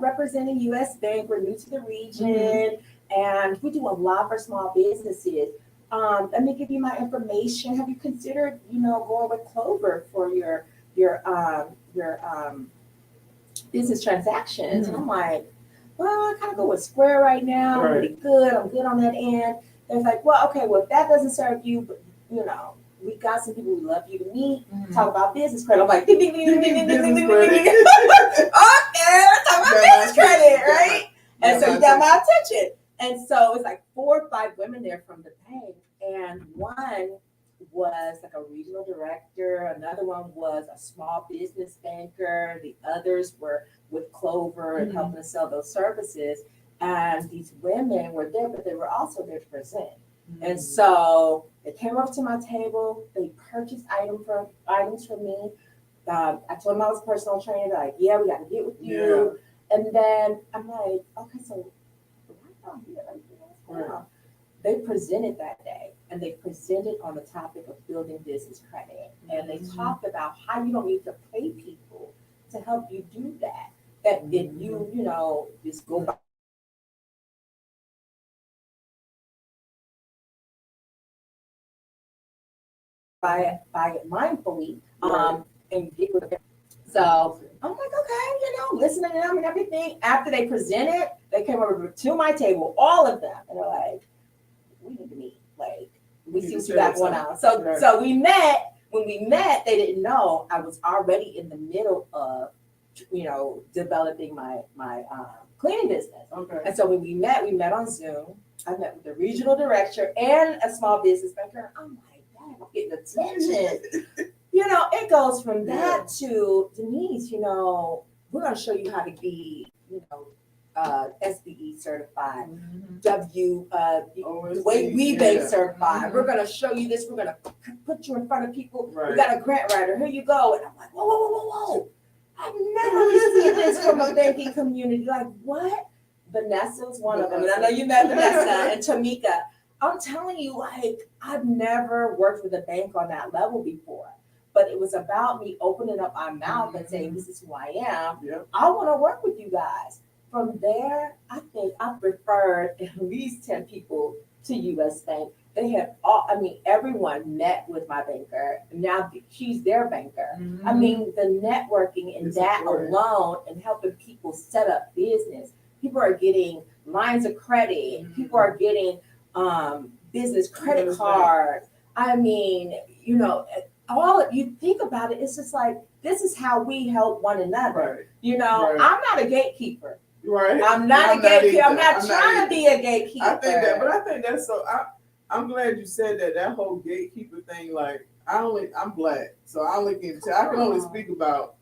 representing U.S. Bank. We're new to the region, and we do a lot for small businesses. Let me give you my information. Have you considered, going with Clover for your business transactions? And I'm like, well, I kind of go with Square right now. I'm really good. I'm good on that end. And it's like, well, okay, well, if that doesn't serve you, but we got some people we love you to meet, talk about business credit. I'm like, ding, ding, ding, ding, ding, ding, ding, ding, ding, ding. Okay, let's talk about business credit, right? And so you got my attention. And so it's like 4 or 5 women there from the bank. And one was like a regional director. Another one was a small business banker. The others were with Clover and helping us sell those services. And these women were there, but they were also there to present. And so they came over to my table. They purchased items from me. I told them I was a personal trainer. They're like, yeah, we got to get with you. Yeah. And then I'm like, okay, so why y'all here? Like, what's going on? They presented that day, and they presented on the topic of building business credit. And they talked about how you don't need to pay people to help you do that. That if you, just go by it mindfully, and get with it. So I'm like, okay, listening to them and everything. After they presented, they came over to my table, all of them, and they're like, we need to meet. Like, we see what you got going on. So we met. When we met, they didn't know I was already in the middle of, developing my cleaning business. Okay. And so when we met on Zoom. I met with the regional director and a small business banker. I'm like, dang, I'm getting attention. It goes from that to Denise, we're going to show you how to be, SBE certified, the way we bank certified. We're going to show you this. We're going to put you in front of people. We got a grant writer. Here you go. And I'm like, whoa. I've never seen this from a banking community. Like, what? Vanessa was one of them. And I know you met Vanessa and Tamika. I'm telling you, like, I've never worked with a bank on that level before. But it was about me opening up my mouth and saying, this is who I am. Yep. I want to work with you guys. From there, I think I've referred at least 10 people to U.S. Bank. They had everyone met with my banker. Now she's their banker. I mean, the networking and that alone and helping people set up business. People are getting lines of credit. People are getting business credit cards. I mean, all of you think about it, it's just like, this is how we help one another. I'm not a gatekeeper. Right. I'm not a gatekeeper. I'm not trying to be a gatekeeper. I think that's so. I'm glad you said that. That whole gatekeeper thing, like, I'm black, so I can only speak about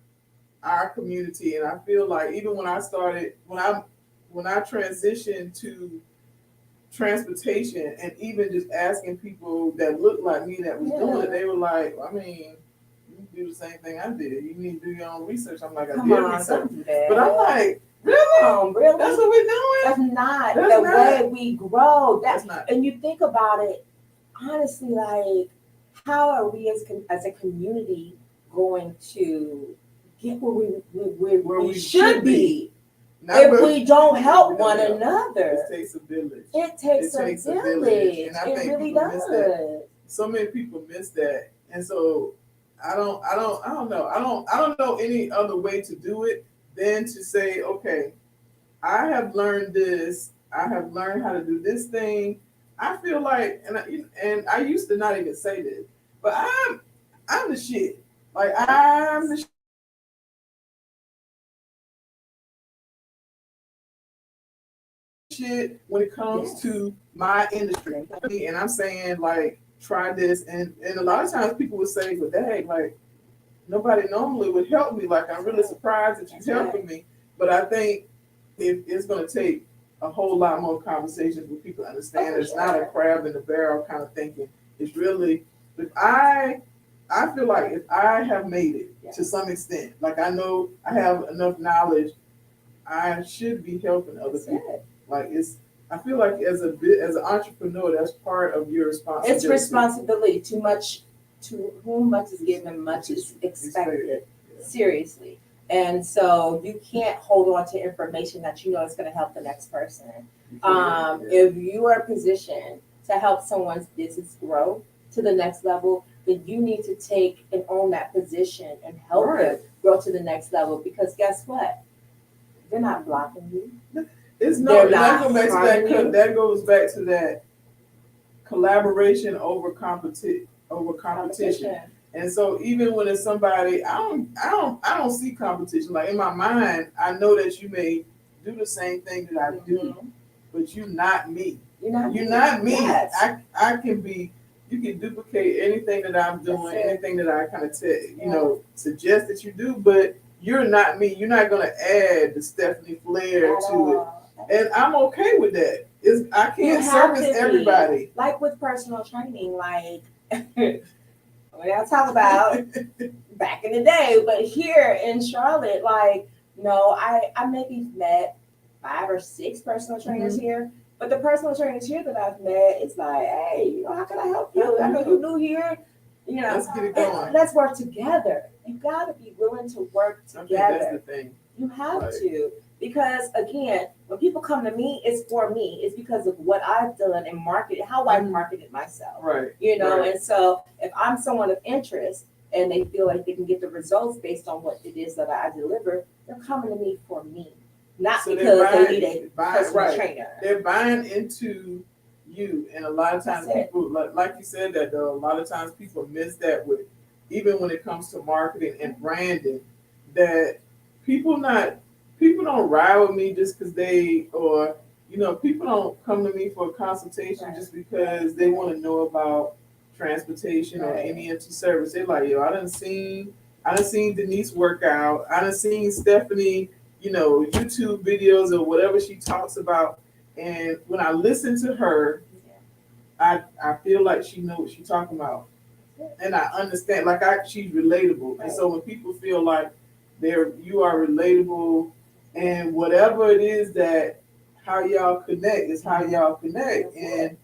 our community, and I feel like even when I transitioned to transportation, and even just asking people that looked like me that was doing it, they were like, I mean, you do the same thing I did. You need to do your own research. I'm like, I did research, but I'm like, really? That's what we're doing? That's not the way we grow. That's not. And you think about it, honestly, like, how are we as a community going to get where we should be if we don't help one another? It takes a village. It takes a village. And I think really does. So many people miss that, and so I don't know. I don't know any other way to do it than to say, okay, I have learned this. I have learned how to do this thing. I feel like, and I used to not even say this, but I'm the shit. Like, I'm the shit when it comes to my industry. And I'm saying, like, try this. And a lot of times people would say, well, dang, like, nobody normally would help me. Like, I'm really surprised that you're helping me. But I think it's going to take a whole lot more conversations with people to understand it's not a crab in the barrel kind of thinking. It's really, if I feel like if I have made it to some extent, like, I know I have enough knowledge, I should be helping other people. Like, I feel like as an entrepreneur, that's part of your responsibility. It's responsibility. To whom much is given, much is expected. Yeah. Seriously. And so you can't hold on to information that you know is going to help the next person. If you are positioned to help someone's business grow to the next level, then you need to take and own that position and help them grow to the next level. Because guess what? They're not blocking you. It's no, that goes back to that collaboration over competition. And so even when it's somebody, I don't see competition. Like in my mind, I know that you may do the same thing that I do, but you're not me. You're not me. Yes. I can be. You can duplicate anything that I'm doing, anything that I kind of suggest that you do, but you're not me. You're not going to add the Stephanie flair to it, and I'm okay with that. I can't service everybody. Like with personal training, like when I talk about back in the day, but here in Charlotte, like I maybe met 5 or 6 personal trainers here. But the personal trainers here that I've met, it's like, hey, how can I help you? I know you're new here. Let's get it going. Let's work together. You got to be willing to work together. That's the thing. You have to. Because, again, when people come to me, it's for me. It's because of what I've done and how I've marketed myself. Right. And so if I'm someone of interest and they feel like they can get the results based on what it is that I deliver, they're coming to me for me. Not because they need a personal trainer. They're buying into you. And a lot of times people, like you said that though, a lot of times people miss that with, even when it comes to marketing and branding, that people don't ride with me just because people don't come to me for a consultation just because they want to know about transportation or any empty service. They're like, I done seen Denise work out. I done seen Stephanie, YouTube videos or whatever she talks about. And when I listen to her, I feel like she knows what she's talking about. And I understand, she's relatable. And so when people feel like you are relatable and whatever it is that how y'all connect is how y'all connect. And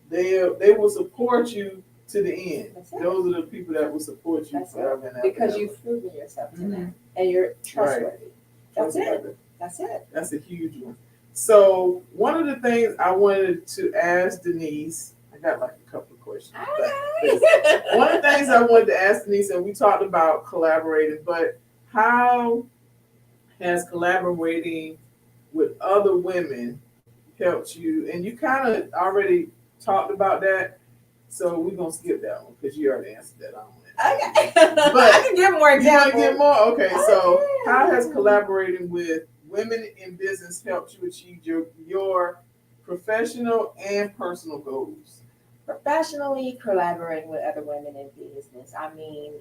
they will support you to the end. Those are the people that will support you forever. Because you've proven yourself to them and you're trustworthy. That's it. That's a huge one. So one of the things I wanted to ask Denise, I got like a couple of questions. One of the things I wanted to ask Denise, and we talked about collaborating, but how has collaborating with other women helped you? And you kind of already talked about that, so we're gonna skip that one because you already answered that. Okay. But I can give more examples. You want to give more? Okay. So how has collaborating with women in business helped you achieve your professional and personal goals? Professionally, collaborating with other women in business. I mean,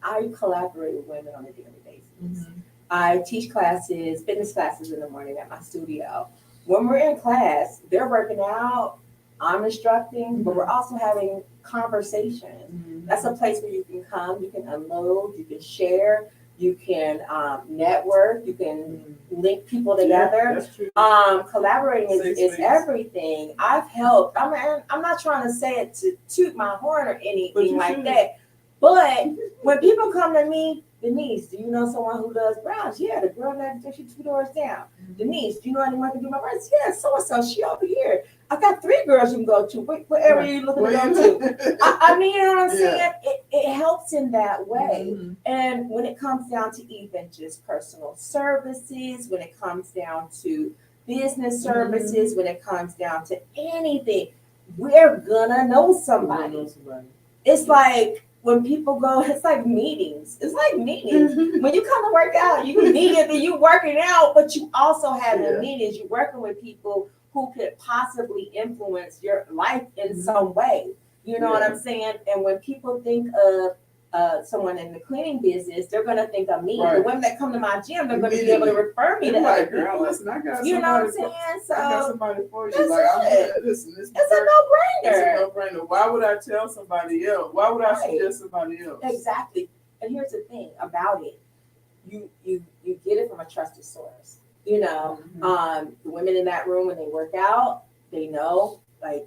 I collaborate with women on a daily basis. I teach fitness classes in the morning at my studio. When we're in class, they're working out, I'm instructing, but we're also having conversations. That's a place where you can come, you can unload, you can share, you can network, you can link people together. That's true. Collaborating is everything. I've helped. I'm not trying to say it to toot my horn or anything like that. But when people come to me, Denise, do you know someone who does brows? Yeah, the girl that she's 2 doors down. Denise, do you know anyone who can do my braids? Yeah, so she over here. I got 3 girls you can go to. What area you looking to go to? I mean, you know what I'm saying? It helps in that way. And when it comes down to even just personal services, when it comes down to business services, when it comes down to anything, we're gonna know somebody. It's like when people go, it's like meetings. When you come to work out, you meet and you working out, but you also have the meetings. You're working with people who could possibly influence your life in some way. You know what I'm saying? And when people think of someone in the cleaning business, they're going to think of me. The women that come to my gym, they're going to be able to refer me to other girls. Listen, I got you know what I'm saying? So I got somebody for you. It's a no-brainer. It's a no-brainer. Why would I tell somebody else? Why would I suggest somebody else? Exactly. And here's the thing about it. You get it from a trusted source. The women in that room, when they work out, they know, like,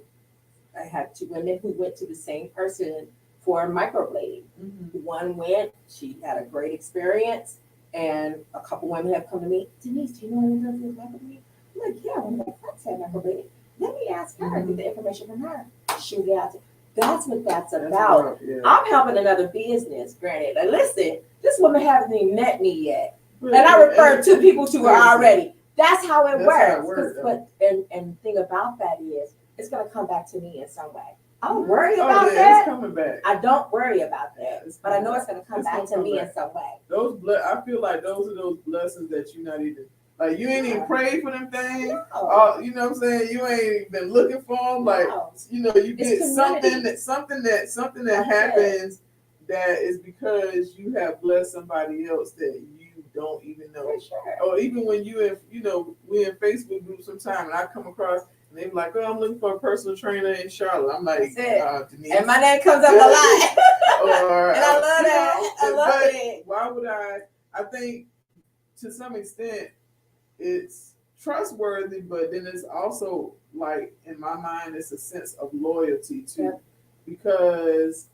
I had 2 women who went to the same person for microblading. One went, she had a great experience, And a couple women have come to me, Denise, do you know anyone who's met with me? I'm like, yeah, one of my friends had met with me. Let me ask her, get the information from her. Shoot it out. That's what that's about. Yeah. I'm helping another business, granted. Like, listen, this woman hasn't even met me yet. And I referred two people to her already. That's how it works. But the thing about that is, it's gonna come back to me in some way. I don't worry about that. It's coming back. I don't worry about that, but I know it's gonna come back to me in some way. I feel like those are those blessings that you're not even like. You ain't even prayed for them things. No. You know what I'm saying? You ain't been looking for them. Like you get something that happens that is because you have blessed somebody else that you don't even know. For sure. Or even when we in Facebook groups sometime and I come across. And they be like, oh, I'm looking for a personal trainer in Charlotte. I'm like, Denise. And my name comes up a lot. And I love that. I love it. Why would I think to some extent it's trustworthy, but then it's also like in my mind, it's a sense of loyalty too. Yeah. Because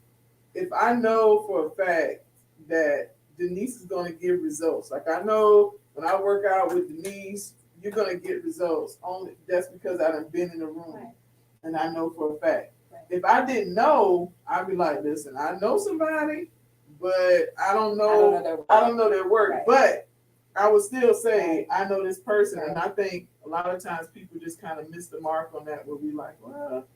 if I know for a fact that Denise is going to give results, like I know when I work out with Denise, you're gonna get results. Only that's because I done been in the room, and I know for a fact. Right. If I didn't know, I'd be like, listen, I know somebody, but I don't know their work. Right. But I would still say I know this person, and I think a lot of times people just kind of miss the mark on that. Where we like, well,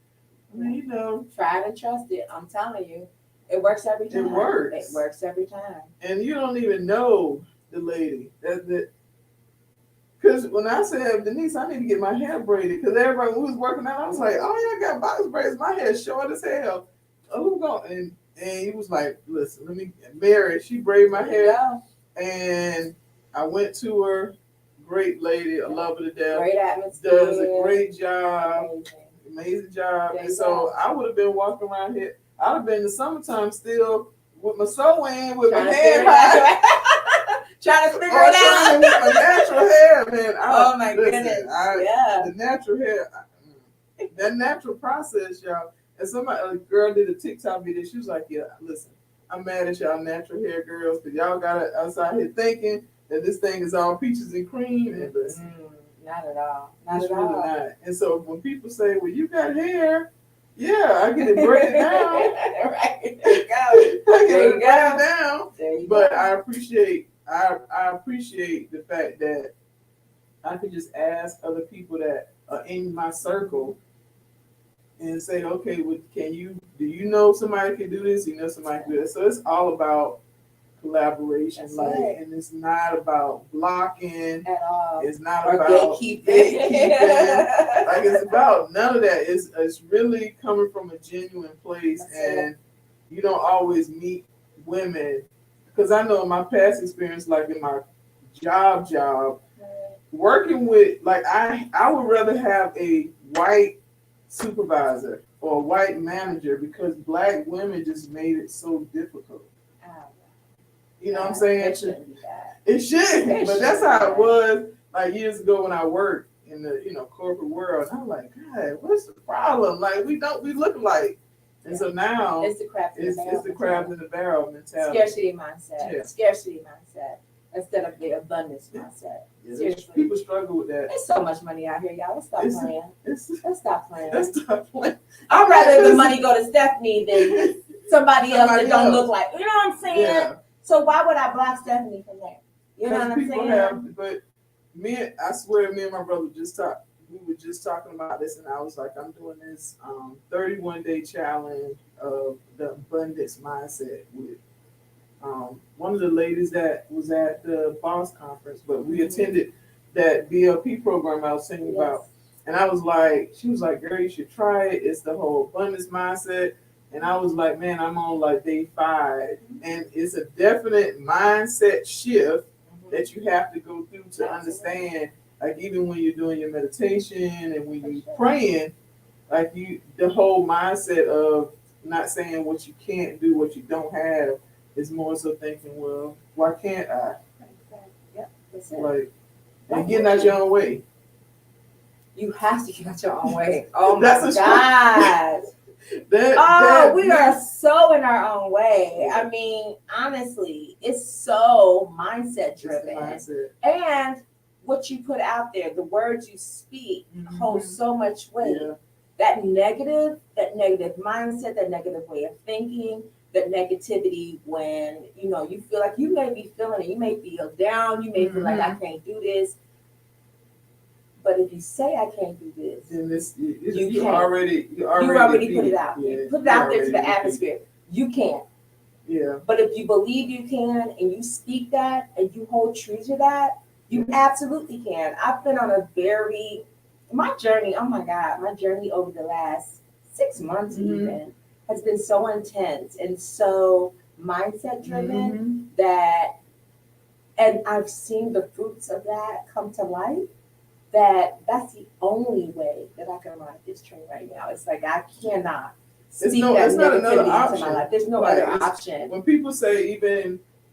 I mean, tried and trusted. I'm telling you, it works every time. It works. It works every time. And you don't even know the lady that. Because when I said, Denise, I need to get my hair braided, because everybody who was working out, I was like, oh, yeah, I got box braids. My hair's short as hell. Oh, who going? And he was like, listen, Mary, she braided my hair. And I went to her, great lady, I love her to death. Great atmosphere. Does a great job, amazing job. And so I would have been walking around here. I'd have been in the summertime still with my sew-in, with my hair high. Trying to figure it out. With my natural hair, man. Oh my goodness. The natural hair, that natural process, y'all. And a girl did a TikTok video. She was like, yeah, listen, I'm mad at y'all natural hair girls because y'all got us out here thinking that this thing is all peaches and cream. And not at all. It's really not. And so when people say, well, you got hair, yeah, I get it braided down. Right. There you go. I get it braided down. There you but go. I appreciate the fact that I could just ask other people that are in my circle and say, okay, well, do you know somebody can do this? You know somebody can do this. So it's all about collaboration, and it's not about blocking at all. It's not or about gatekeeping. Like it's about none of that. It's really coming from a genuine place, and you don't always meet women. Because I know in my past experience, like in my job, working with, like I would rather have a white supervisor or a white manager because Black women just made it so difficult. You know what I'm saying? It shouldn't be that. It shouldn't, but that's how it was like years ago when I worked in the corporate world. I'm like, God, what's the problem? Like we look alike. And so now it's the crab in the barrel mentality. Scarcity mindset. Yeah. Scarcity mindset instead of the abundance mindset. Yeah, seriously. People struggle with that. There's so much money out here, y'all. Let's stop playing. Let's stop playing. Let's stop playing. I'd rather the money go to Stephanie than somebody else that don't look like. You know what I'm saying? Yeah. So why would I block Stephanie from there? You know what I'm saying? But I swear, me and my brother we were just talking about this, and I was like, I'm doing this 31-day challenge of the abundance mindset with one of the ladies that was at the Boss Conference, but we attended that BLP program I was saying about. And I was like, she was like, girl, you should try it. It's the whole abundance mindset. And I was like, man, I'm on like day 5. And it's a definite mindset shift that you have to go through to understand. Like even when you're doing your meditation and when you're praying, like the whole mindset of not saying what you can't do, what you don't have, is more so thinking, well, why can't I? Yep, that's it. Like, and getting out your own way. You have to get out your own way. Oh my God. We are so in our own way. I mean, honestly, it's so mindset driven. And what you put out there, the words you speak hold so much weight. Yeah. That negative mindset, that negative way of thinking, that negativity when, you feel like you may be feeling it, you may feel down, you may feel like I can't do this. But if you say I can't do this, then you already put it out. Yeah, you put it out there to the atmosphere. You can't. Yeah. But if you believe you can and you speak that and you hold true to that, you absolutely can. I've been on my journey over the last 6 months even has been so intense and so mindset driven and I've seen the fruits of that come to life. That's the only way that I can ride this train right now. It's like I cannot speak that negativity into my life. There's no other option. When people say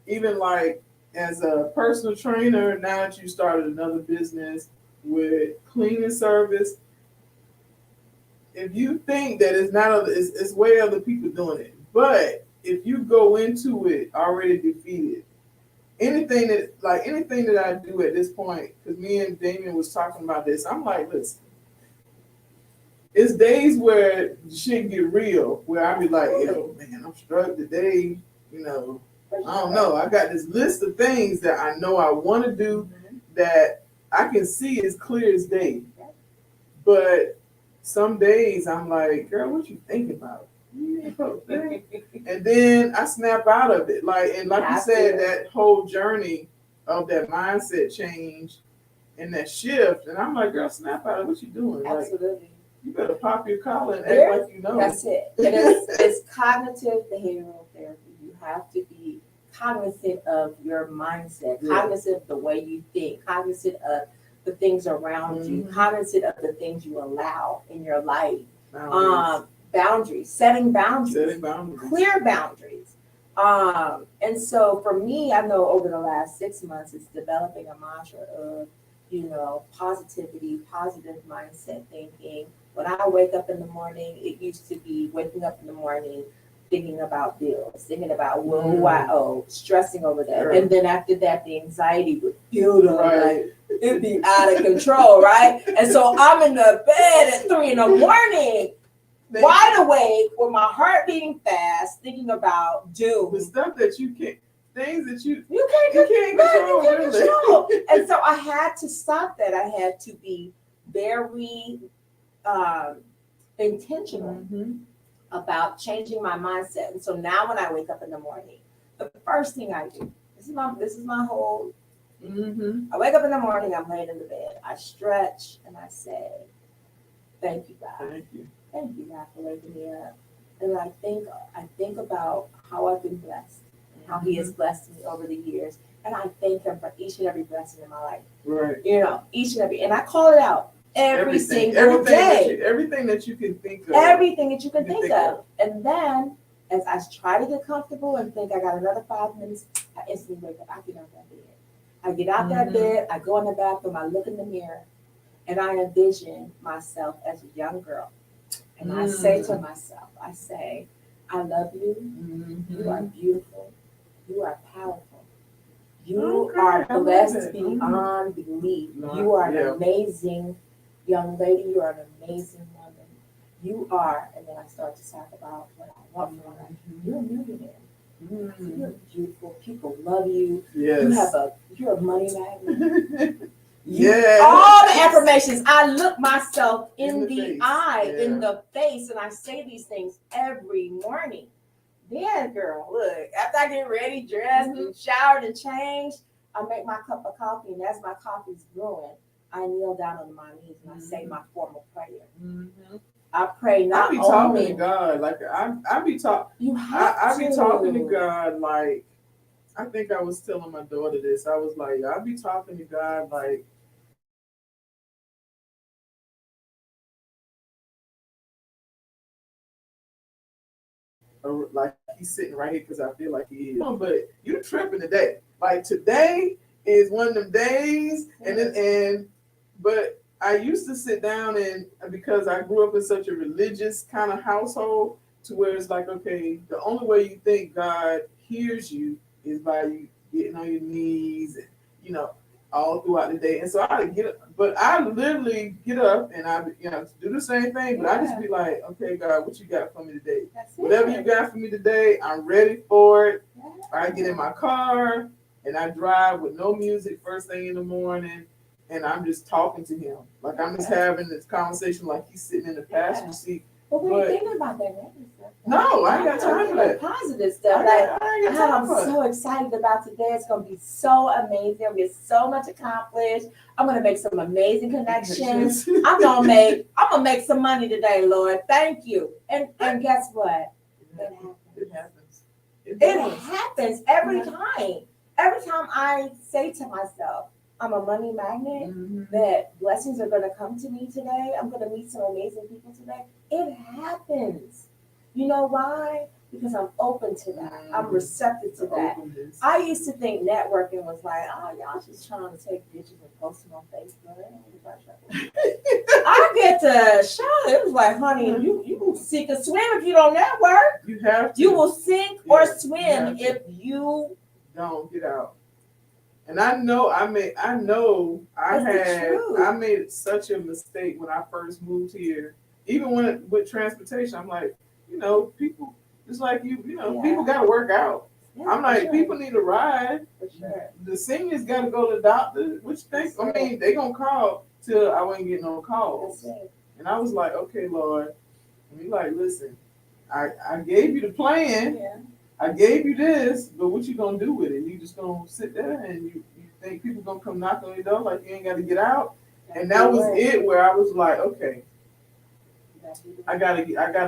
even like as a personal trainer, now that you started another business with cleaning service, if you think that it's way other people doing it, but if you go into it already defeated, anything that I do at this point, because me and Damien was talking about this, I'm like, listen, it's days where shit get real, where I be like, yo, man, I'm struck today, I don't know. I got this list of things that I know I want to do that I can see as clear as day. But some days I'm like, girl, what you thinking about? And then I snap out of it. Like you said, that whole journey of that mindset change and that shift. And I'm like, girl, snap out of it. What you doing? Absolutely. Like, you better pop your collar and act like you know. That's it. And it's cognitive behavioral therapy. You have to be cognizant of your mindset, cognizant of the way you think, cognizant of the things around you, cognizant of the things you allow in your life. Boundaries, setting boundaries, clear boundaries. And so for me, I know over the last 6 months, it's developing a mantra of, positivity, positive mindset thinking. When I wake up in the morning, it used to be waking up in the morning, thinking about bills, thinking about who I owe, stressing over that. Sure. And then after that, the anxiety would build up, like it'd be out of control, right? And so I'm in the bed at 3 a.m, wide awake with my heart beating fast, thinking about doom. The stuff that you can't, things that you can't control. And so I had to stop that. I had to be very intentional about changing my mindset. And so now when I wake up in the morning, the first thing I do, this is my whole, I wake up in the morning, I'm laying in the bed, I stretch and I say, thank you, God. Thank you. Thank you, God, for waking me up. And I think about how I've been blessed, how He has blessed me over the years. And I thank Him for each and every blessing in my life. Right. Each and every, and I call it out every single day. Everything that you can think of. Everything that you can think of. And then, as I try to get comfortable and think I got another 5 minutes, I instantly wake up. I get out that bed. I get out that bed, I go in the bathroom, I look in the mirror, and I envision myself as a young girl. And I say to myself, I love you. You are beautiful. You are powerful. You are blessed beyond belief. You are an amazing young lady. You are an amazing woman. You are, and then I start to talk about what I want from life. You're a millionaire. You're beautiful. People love you. Yes. You're a money magnet. All the affirmations. I look myself in the eye, in the face, and I say these things every morning. Then, girl, look, after I get ready, dressed, and showered, and changed, I make my cup of coffee, and as my coffee's brewing, I kneel down on my knees and I say my formal prayer. I pray not only. I be talking to God, like I be talking. I be talking to God, like I think I was telling my daughter this. I was like, I be talking to God, like he's sitting right here because I feel like he is. But you tripping today. Like today is one of them days, but I used to sit down and because I grew up in such a religious kind of household to where it's like, okay, the only way you think God hears you is by you getting on your knees and, you know, all throughout the day. And so I get up, but I literally get up and I, you know, do the same thing, but I just be like, okay, God, what you got for me today? Whatever you got for me today, I'm ready for it. I get in my car and I drive with no music first thing in the morning. And I'm just talking to him. Like I'm just having this conversation like he's sitting in the passenger seat. But we ain't thinking about that negative stuff. No, I ain't got time for that. Positive stuff. I'm so excited about today. It's gonna be so amazing. I'll get so much accomplished. I'm gonna make some amazing connections. I'm gonna make some money today, Lord. Thank you. And guess what? It happens. It happens every time. Every time I say to myself, I'm a money magnet, that blessings are going to come to me today. I'm going to meet some amazing people today. It happens. You know why? Because I'm open to that. I'm receptive to that. I used to think networking was like, oh, y'all just trying to take pictures and post them on Facebook. I get to show. It was like, honey, you sink or swim if you don't network. You have to. You will sink or swim if you don't get out. And I made such a mistake when I first moved here. Even with transportation, I'm like, you know, people, it's like people got to work out. Yeah, I'm like, people need a ride. For sure. The seniors got to go to the doctor. Which thing? I mean, they gonna call till I wouldn't get no calls. And I was like, okay, Lord. And he's like, listen, I gave you the plan. Yeah. I gave you this, but what you gonna do with it? You just gonna sit there and you think people gonna come knock on your door like you ain't got to get out? And that was it. Where I was like, okay, I gotta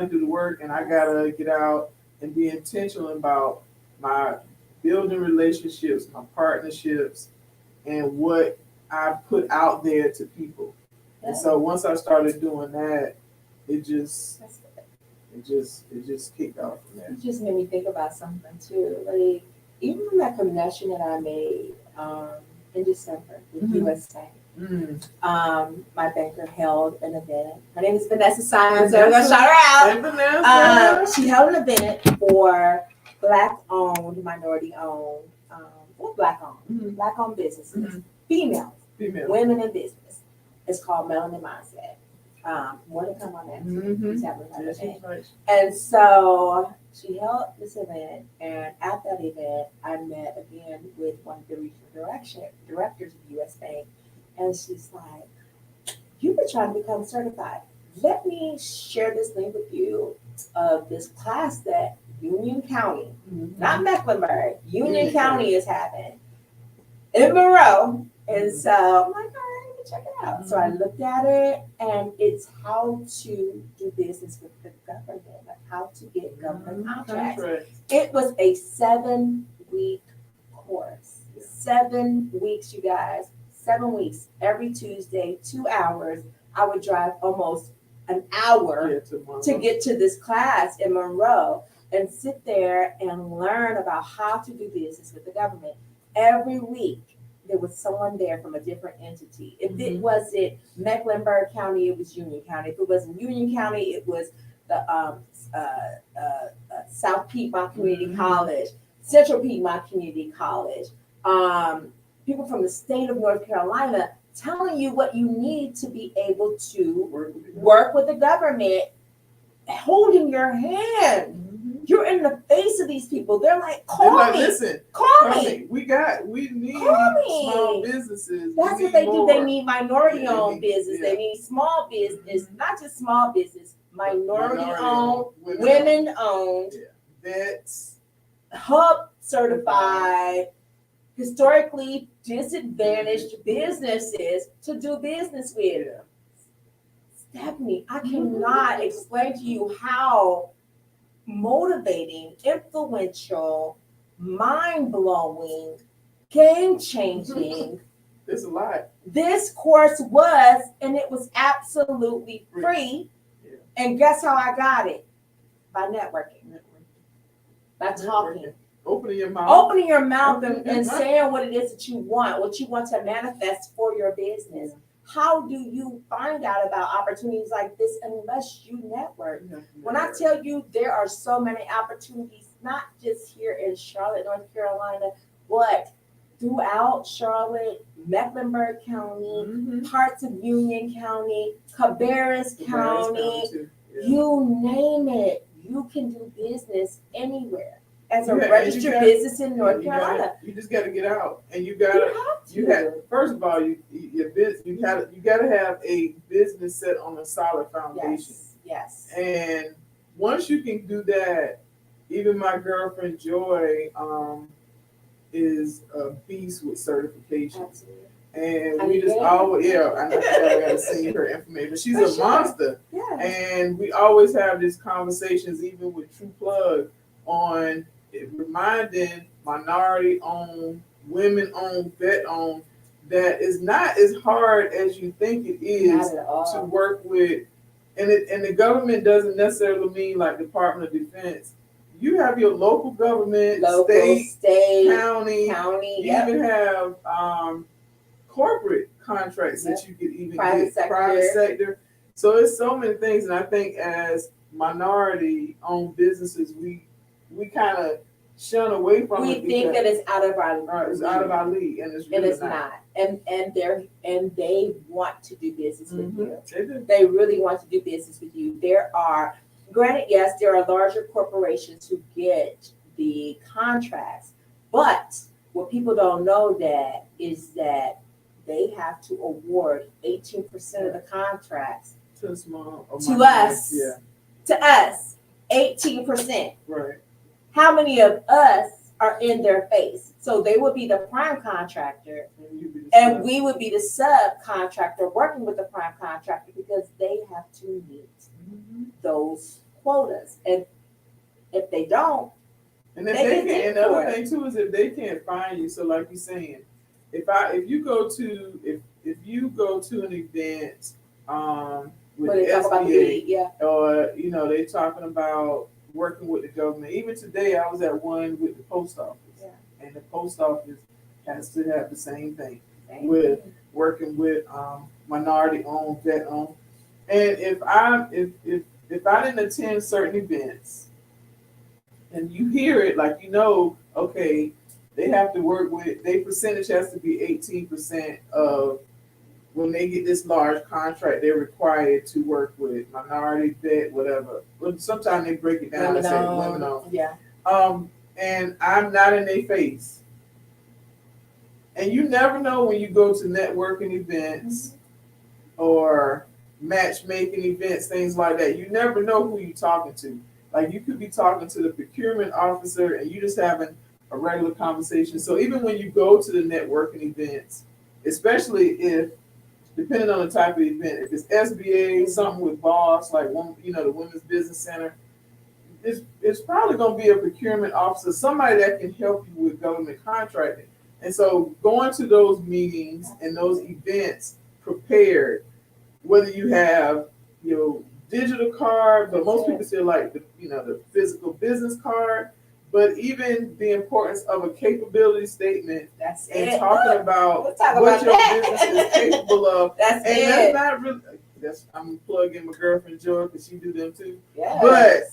do the work, and I gotta get out and be intentional about my building relationships, my partnerships, and what I put out there to people. Yeah. And so once I started doing that, it just kicked off from there. It just made me think about something too. Like even from that connection that I made in December with USA. My banker held an event. Her name is Vanessa Simons, so I'm gonna shout her out. She held an event for Black-owned, minority-owned, or Black-owned businesses, females, women in business. It's called Melanin Mindset. More to come on that. And so she held this event, and at that event, I met again with one of the regional directors of US Bank, and she's like, "You've been trying to become certified. Let me share this link with you of this class that Union County, not Mecklenburg, Union County is having in Monroe." And so I'm like, all right, let me check it out. So I looked at it, and it's how to do business with the government, like how to get government contracts. It was a 7-week course. 7 weeks, you guys. 7 weeks. Every Tuesday, 2 hours. I would drive almost an hour to get to this class in Monroe and sit there and learn about how to do business with the government. Every week, there was someone there from a different entity. If it wasn't Mecklenburg County, it was Union County. If it wasn't Union County, it was the South Piedmont Community College, Central Piedmont Community College, people from the state of North Carolina telling you what you need to be able to work with the government, holding your hand. You're in the face of these people. They're like, call me. Listen, call me. We need small businesses. That's what they do. They need minority-owned business. They need small business, not just small business, minority-owned, women-owned, vets, hub certified, historically disadvantaged businesses to do business with. Stephanie, I cannot explain to you how motivating, influential, mind-blowing, game-changing there's a lot. This course was, and it was absolutely free. Yeah. And guess how I got it? By networking. By talking. Opening your mouth. And saying what it is that you want to manifest for your business. how do you find out about opportunities like this unless you network? Yeah. When I tell you there are so many opportunities, not just here in Charlotte, North Carolina, but throughout Charlotte, Mecklenburg County, Mhm. parts of Union County, Cabarrus County, too. Yeah. you name it, you can do business anywhere as a Yeah, and you registered got- business in North You Carolina. just got to get out, and you You got to. have to. You have first of all, you got to have a business set on a solid foundation. Yes. And once you can do that, even my girlfriend Joy is a beast with certification. Absolutely. And we just always, I gotta see her information. She's For a sure. monster. Yeah. And we always have these conversations, even with True Plug, on reminding minority-owned, women-owned, vet-owned, that it's not as hard as you think it is Not at all. to work with. And the government doesn't necessarily mean like Department of Defense. You have your local government, state, county. You yep. even have corporate contracts that you could even Private get, private sector. So it's so many things, and I think as minority-owned businesses, we kind of shun away from it. We think that it's out of our league. It's out of our league, and it's really not. And they want to do business with you. They do. They really want to do business with you. There are, granted, yes, there are larger corporations who get the contracts, but what people don't know that is that they have to award 18% of the contracts to small to us. Yeah. To us, 18%. Right. How many of us are in their face? So they would be the prime contractor, and we would be the subcontractor working with the prime contractor because they have to meet those quotas. And if they don't, and if they can't, and the other thing too is if they can't find you. So like you're saying, if you go to an event with the SBA, or they're talking about working with the government. Even today, I was at one with the post office, and the post office has to have the same thing with working with minority-owned, vet-owned. And if I didn't attend certain events, and you hear it, like okay, they have to work with, their percentage has to be 18% of when they get this large contract, they're required to work with minority, vet, whatever. But sometimes they break it down and say women on. Yeah. And I'm not in their face. And you never know when you go to networking events or matchmaking events, things like that. You never know who you're talking to. Like you could be talking to the procurement officer and you just having a regular conversation. So even when you go to the networking events, especially if, depending on the type of event, if it's SBA, something with BOSS, like the Women's Business Center, it's probably going to be a procurement officer, somebody that can help you with government contracting. And so going to those meetings and those events prepared, whether you have digital card, but most people still like the physical business card. But even the importance of a capability statement and talking about what your business is capable of. That's not really. I'm plugging my girlfriend Joy because she do them too. Yes. But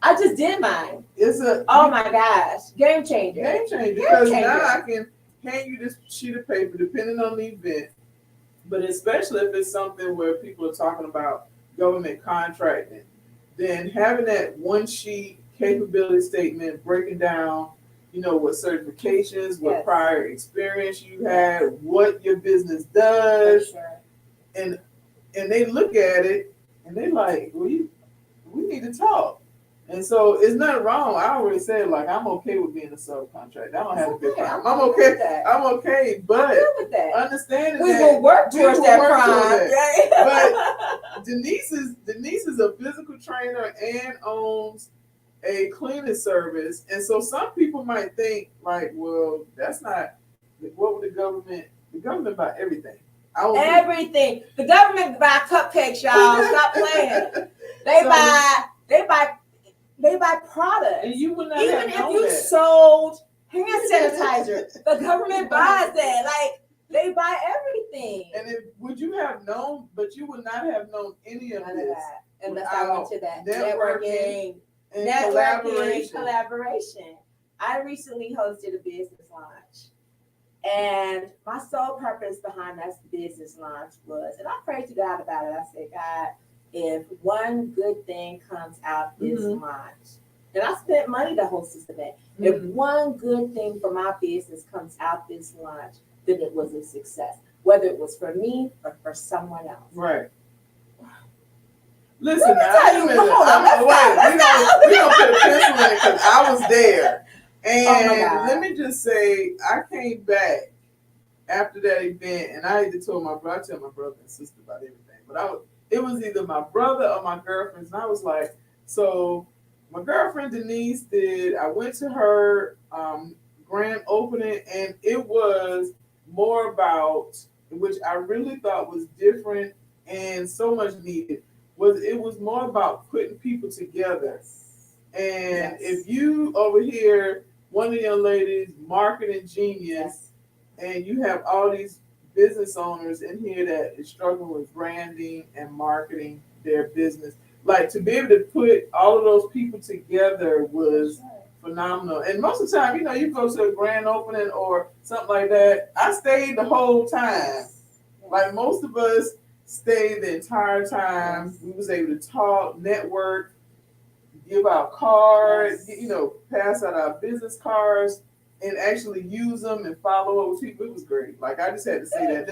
I just did mine. Oh my gosh, game changer. Game changer because now I can hand you this sheet of paper depending on the event. But especially if it's something where people are talking about government contracting, then having that one sheet capability statement breaking down, what certifications, what prior experience you had, what your business does, and they look at it and they like, we need to talk. And so it's not wrong. I already said I'm okay with being a subcontractor. I don't have to pay prime. I'm okay. I'm okay, but understanding we will work towards that prime. But Denise is a physical trainer and owns a cleaning service, and so some people might think well, that's not. What would the government buy everything? Everything. The government buy cupcakes, y'all. Stop playing. They buy products. And you would not even if you sold hand sanitizer, the government buys that. They buy everything. And would you have known? But you would not have known any of this unless I went to that networking and collaboration. I recently hosted a business launch. And my sole purpose behind that business launch was, and I prayed to God about it. I said, God, if one good thing comes out this launch, and I spent money to host this event, if one good thing for my business comes out this launch, then it was a success, whether it was for me or for someone else. Right. Listen, we don't put a pencil in it because I was there. And let me just say, I came back after that event, and I either told my brother, I tell my brother and sister about everything, but it was either my brother or my girlfriends, and I was like, so my girlfriend Denise I went to her grand opening, and it was more about, which I really thought was different and so much needed, it was more about putting people together. And if you over here, one of the young ladies, marketing genius, and you have all these business owners in here that is struggling with branding and marketing their business, like to be able to put all of those people together was phenomenal. And most of the time, you go to a grand opening or something like that, I stayed the whole time. Like most of us stayed the entire time. We was able to talk, network, give out cards, pass out our business cards, and actually use them and follow up with people. It was great. Like I just had to say that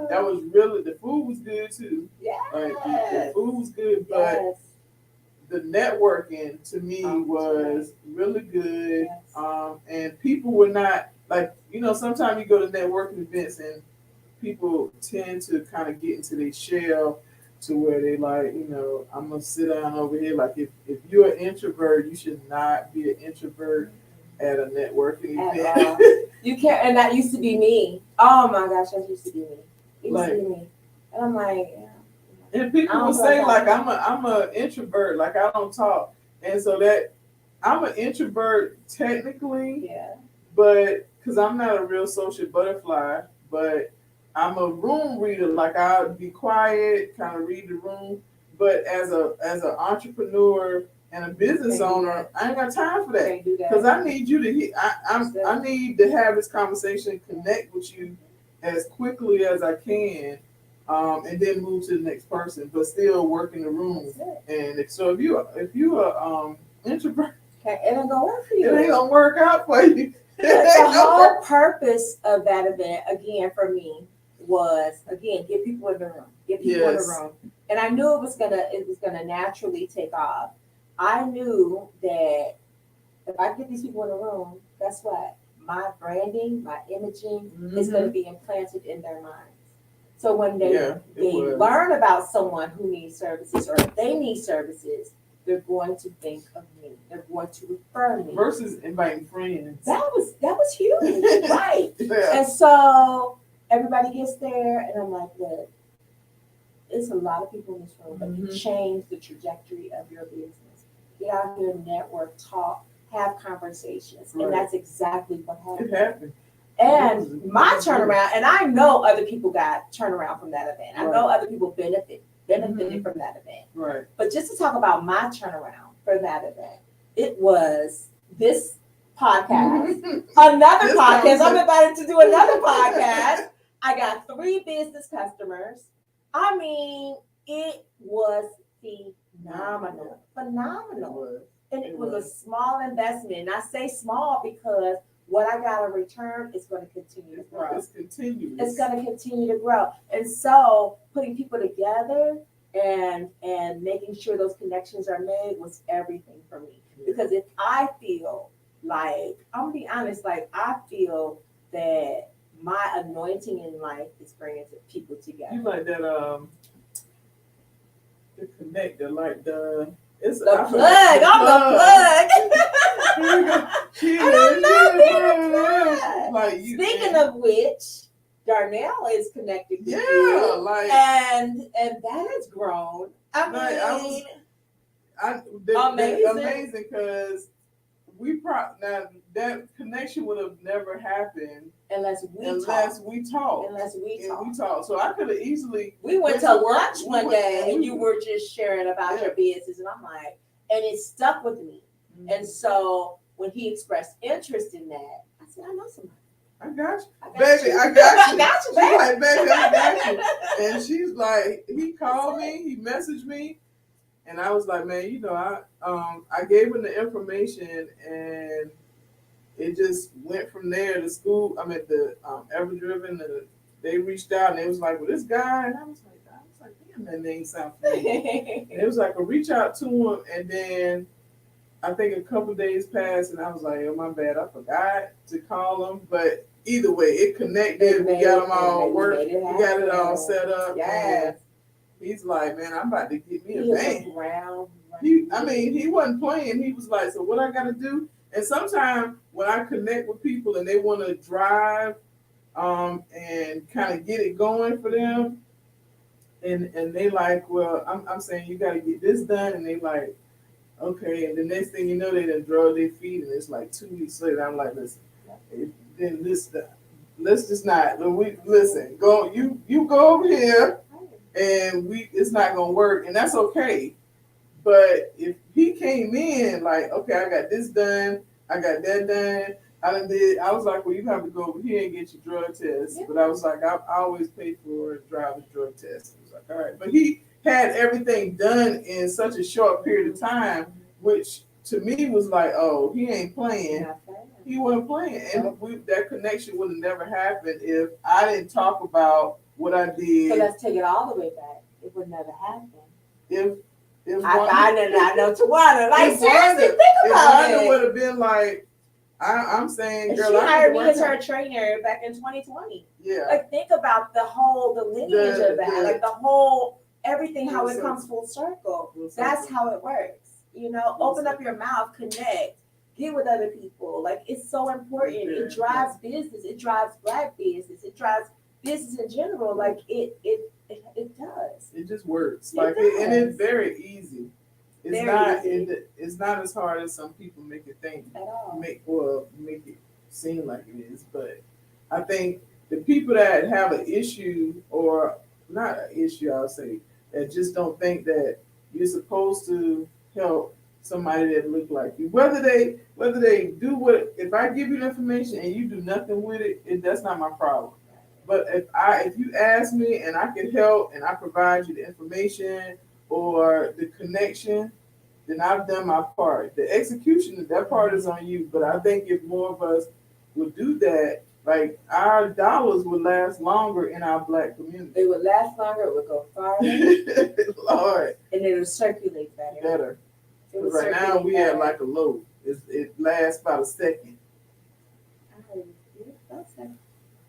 that was really, the food was good too. Yeah, like the food was good, but the networking to me was really good. And people were not like, sometimes you go to networking events and people tend to kind of get into their shell to where they like, I'm gonna sit down over here. Like if you're an introvert, you should not be an introvert at a networking event. You can't, and that used to be me. Oh my gosh, that used to be me. It used to be me. And I'm like, and people will say like I'm a introvert, like I don't talk. And so that I'm an introvert technically, but because I'm not a real social butterfly, but I'm a room reader. Like I'll be quiet, kind of read the room. But as an entrepreneur and a business owner, I ain't got time for that because I need you to. I need to have this conversation, connect with you as quickly as I can, and then move to the next person, but still work in the room. And so if you are introvert, it ain't gonna work for you. It ain't gonna work out for you. The whole purpose of that event, again, for me, was get people in the room, in the room, and I knew it was gonna naturally take off. I knew that if I get these people in the room, guess what? My branding, my imaging is going to be implanted in their minds. So when they learn about someone who needs services or if they need services, they're going to think of me. They're going to refer me. Versus inviting friends. That was huge, right? Yeah. And so everybody gets there, and I'm like, look, it's a lot of people in this room that can change the trajectory of your business. Get out here, network, talk, have conversations. Right. And that's exactly what happened. It happened. And my turnaround, and I know other people got turnaround from that event. I know other people benefited from that event. Right. But just to talk about my turnaround for that event, it was this podcast, another podcast. I'm invited to do another podcast. I got 3 business customers. I mean, it was phenomenal. And it was a small investment. And I say small because what I got in return is going to continue to grow. It's continuous. It's going to continue to grow. And so putting people together and making sure those connections are made was everything for me. Because if I feel like, I'm going to be honest, like I feel that my anointing in life is bringing people together. You like that, the connector, like it's the plug. I'm the plug. Like Speaking of which, Darnell is connected to you. Like and that has grown. I mean, amazing because now that connection would have never happened unless we talk. Unless we And talk. we talk. So I could have easily. We went to lunch one day and you we- were just sharing about your business, and I'm like, and it stuck with me. Mhm. And so when he expressed interest in that, I said, I know somebody. I got you. I got Baby, you. I got you. I got you, She's baby. like, baby, I got you. And she's like, he called me, he messaged me, and I was like, man, you know, I gave him the information, and it just went from there. The school, I'm at the Ever Driven, they reached out and they was like, well, this guy, and I was like, damn, that name sounds familiar. And it was like, well, reach out to him, and then I think a couple of days passed, and I was like, oh, my bad, I forgot to call him. But either way, it connected. We got them all work. We got it all set up. Yes. And he's like, man, I'm about to get me a He van. He wasn't playing. He was like, so what I got to do? And sometimes when I connect with people and they want to drive and kind of get it going for them, and they like, well, I'm saying you got to get this done, and they like, okay, and the next thing you know, they done drove their feet, and it's like 2 weeks later. I'm like, listen, then let's just not. Listen, go. You go over here, and it's not gonna work, and that's okay. But if he came in like, okay, I got this done, I got that done, I was like, well, you have to go over here and get your drug test. Yeah. But I was like, I always pay for a driver's drug test. I was like, all right, but he had everything done in such a short period of time, which to me was like, oh, he ain't playing. He wasn't playing. And that connection would have never happened if I didn't talk about what I did. So let's take it all the way back. It would never happen. I know Tawana. Like, seriously, think about it. It would have been like, I'm saying, girl, she hired me as her trainer back in 2020. Yeah. Like, think about the lineage of that. Like, the whole, everything, how it comes full circle. That's how it works. You know, open up your mouth, connect, get with other people. Like, it's so important. It drives business. It drives Black business. It drives business in general. Like, it does. It just works. And it's very easy. It's not as hard as some people make it think. At all. Make it seem like it is. But I think the people that have an issue, or not an issue, I'll say, that just don't think that you're supposed to help somebody that look like you. Whether they do what, if I give you the information and you do nothing with it, that's not my problem. But if you ask me and I can help and I provide you the information or the connection, then I've done my part. The execution, that part is on you. But I think if more of us would do that, like, our dollars would last longer in our Black community. They would last longer. It would go farther. Lord. And it would circulate better. Right now we have like a low. It lasts about a second.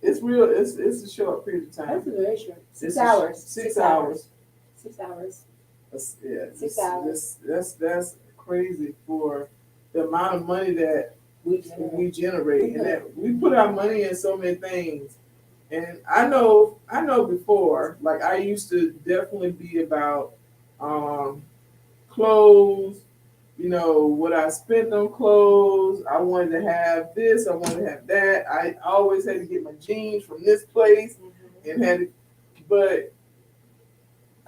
It's real. It's a short period of time. That's very short. 6 hours. 6 hours. 6 hours. Yeah. 6 hours. That's crazy for the amount of money that we generate, and that we put our money in so many things. And I know before, like, I used to definitely be about clothes. You know, what I spent on clothes. I wanted to have this. I wanted to have that. I always had to get my jeans from this place, and but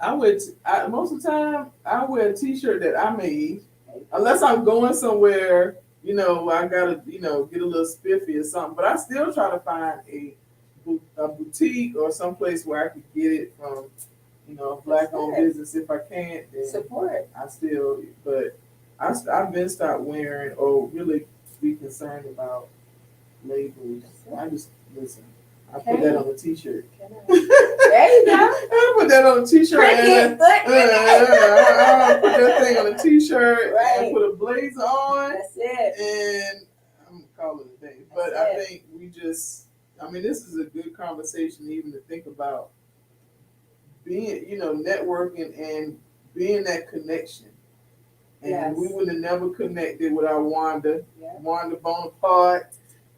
most of the time I wear a t-shirt that I made, unless I'm going somewhere. You know, I gotta, get a little spiffy or something. But I still try to find a boutique or someplace where I could get it from, Black-owned business. If I can't, then support. But I've been stopped wearing or really be concerned about labels. I just listen. I put that on a t-shirt. There you go. I put that on a t-shirt. I put that thing on a t-shirt and put a blazer on. That's it. And I'm gonna call it a day. But I think this is a good conversation even to think about being, networking and being that connection. And we would have never connected without Wanda Bonaparte,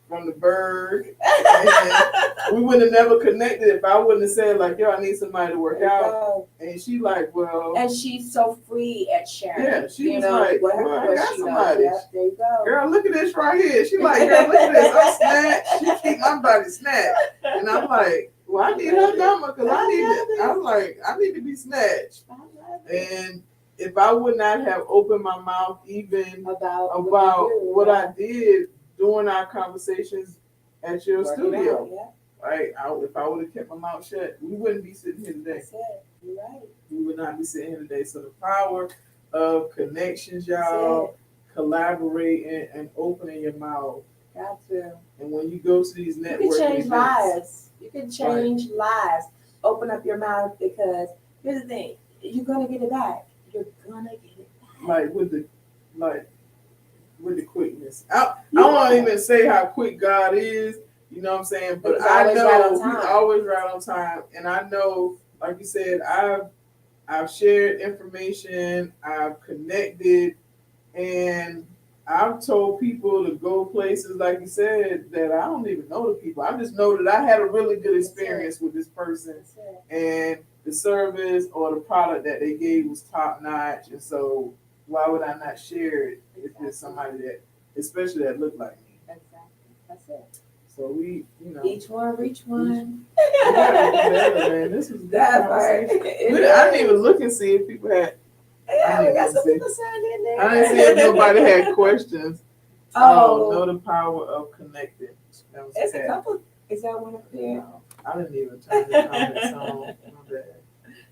from the Berg. And we would have never connected if I wouldn't have said like, yo, I need somebody to work out. And she like, well. And she's so free at sharing. Yeah, she was like, well, I got somebody. Yep, there you go. Girl, look at this right here. She like, girl, look at this. I'm snatched. She keep my body snatched. And I'm like, well, I need her number because I need to be snatched. And if I would not have opened my mouth even about what I did during our conversations at your studio, right? If I would have kept my mouth shut, we wouldn't be sitting here today. That's it. You're right. We would not be sitting here today. So the power of connections, y'all, collaborating and opening your mouth. Got to. And when you go to these networking you can change events, lives. You can change lives. Open up your mouth because here's the thing: you're gonna get it back. You're gonna get it back. Like with the quickness. I don't even say how quick God is. You know what I'm saying? But I know He's always right on time. And I know, like you said, I've shared information, I've connected, and I've told people to go places, like you said, that I don't even know the people. I just know that I had a really good experience with this person, and the service or the product that they gave was top notch. And so, why would I not share it if there's somebody that, especially that looked like me? Exactly. That's it. So we, each one reach one. Man, this was that part. I didn't even look and see if people had. Yeah, we got some people signed in there. I didn't see if nobody had questions. Know the power of connecting. It's a couple. Is that one up there? No, I didn't even turn the comments on. My bad.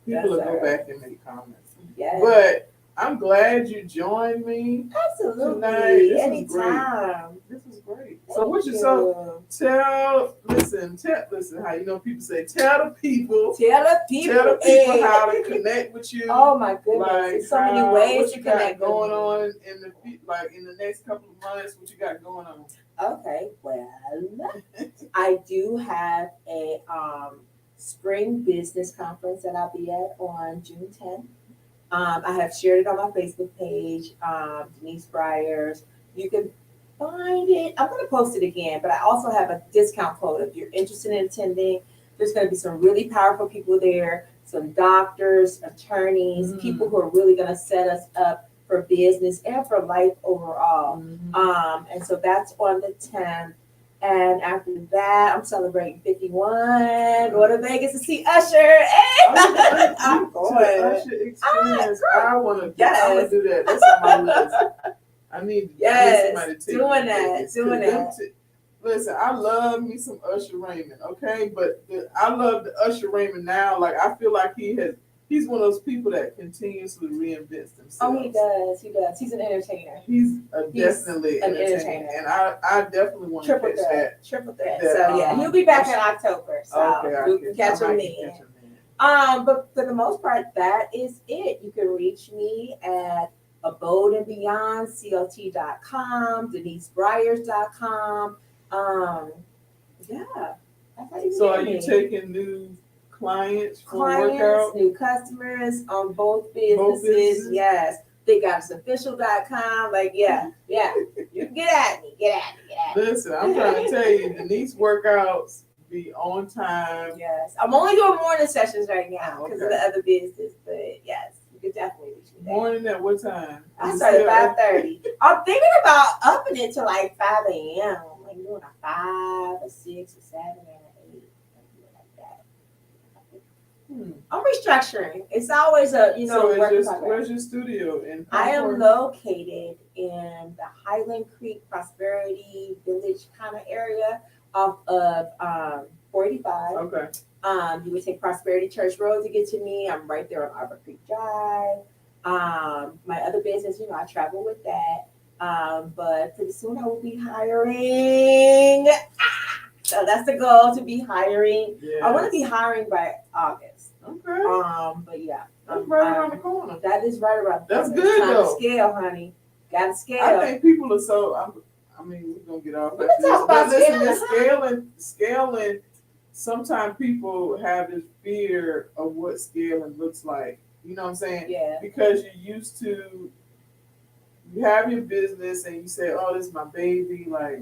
People will go back and make comments. Yes. But I'm glad you joined me. Absolutely. Tonight. Anytime. This was great. So listen how people say tell the people how to connect with you. Oh my goodness. There's so many ways to connect going on in the next couple of months, what you got going on? Okay, well, I do have a spring business conference that I'll be at on June 10th. I have shared it on my Facebook page, Denise Byers. You can find it. I'm going to post it again, but I also have a discount code if you're interested in attending. There's going to be some really powerful people there, some doctors, attorneys, people who are really going to set us up for business and for life overall. And so that's on the 10th. And after that, I'm celebrating 51. Go to Vegas to see Usher. Hey! I'm going. Usher experience. I want to do that. That's on my list. I need to get somebody to doing that. Listen, I love me some Usher Raymond, okay? But I love the Usher Raymond now. Like, I feel like he's one of those people that continuously reinvents themselves. Oh, he does. He's an entertainer. He's definitely an entertainer. And I definitely want to catch that. Triple threat. So, yeah, he'll be back in October. So, you can catch him then. But for the most part, that is it. You can reach me at abodeandbeyondclt.com, denisebyers.com. Yeah. So are you taking new clients, workout? New customers on both businesses? Yes. ThinkGodIsOfficial.com. Like, yeah. You can get at me. Listen, I'm trying to tell you, Denise workouts be on time. Yes. I'm only doing morning sessions right now because of the other business, but yes. You could definitely reach me there. Morning at what time? I start at 5:30. I'm thinking about upping it to like 5 a.m. Like doing a 5, a 6, a 7, and an 8. Something like that. I'm restructuring. It's always a, So where's your studio? I am located in the Highland Creek Prosperity Village kind of area off of 485. Okay. You would take Prosperity Church Road to get to me. I'm right there on Arbor Creek Drive. My other business, I travel with that. But pretty soon I will be hiring. So that's the goal, to be hiring. Yes. I want to be hiring by August. Okay. But yeah. That's right around the corner. That is right around the corner. That's good though. To scale, honey. Got to scale. I think people are so. We're gonna get off. Scaling. Sometimes people have this fear of what scaling looks like. You know what I'm saying? Yeah. Because you're used to, you have your business and you say, "Oh, this is my baby." Like,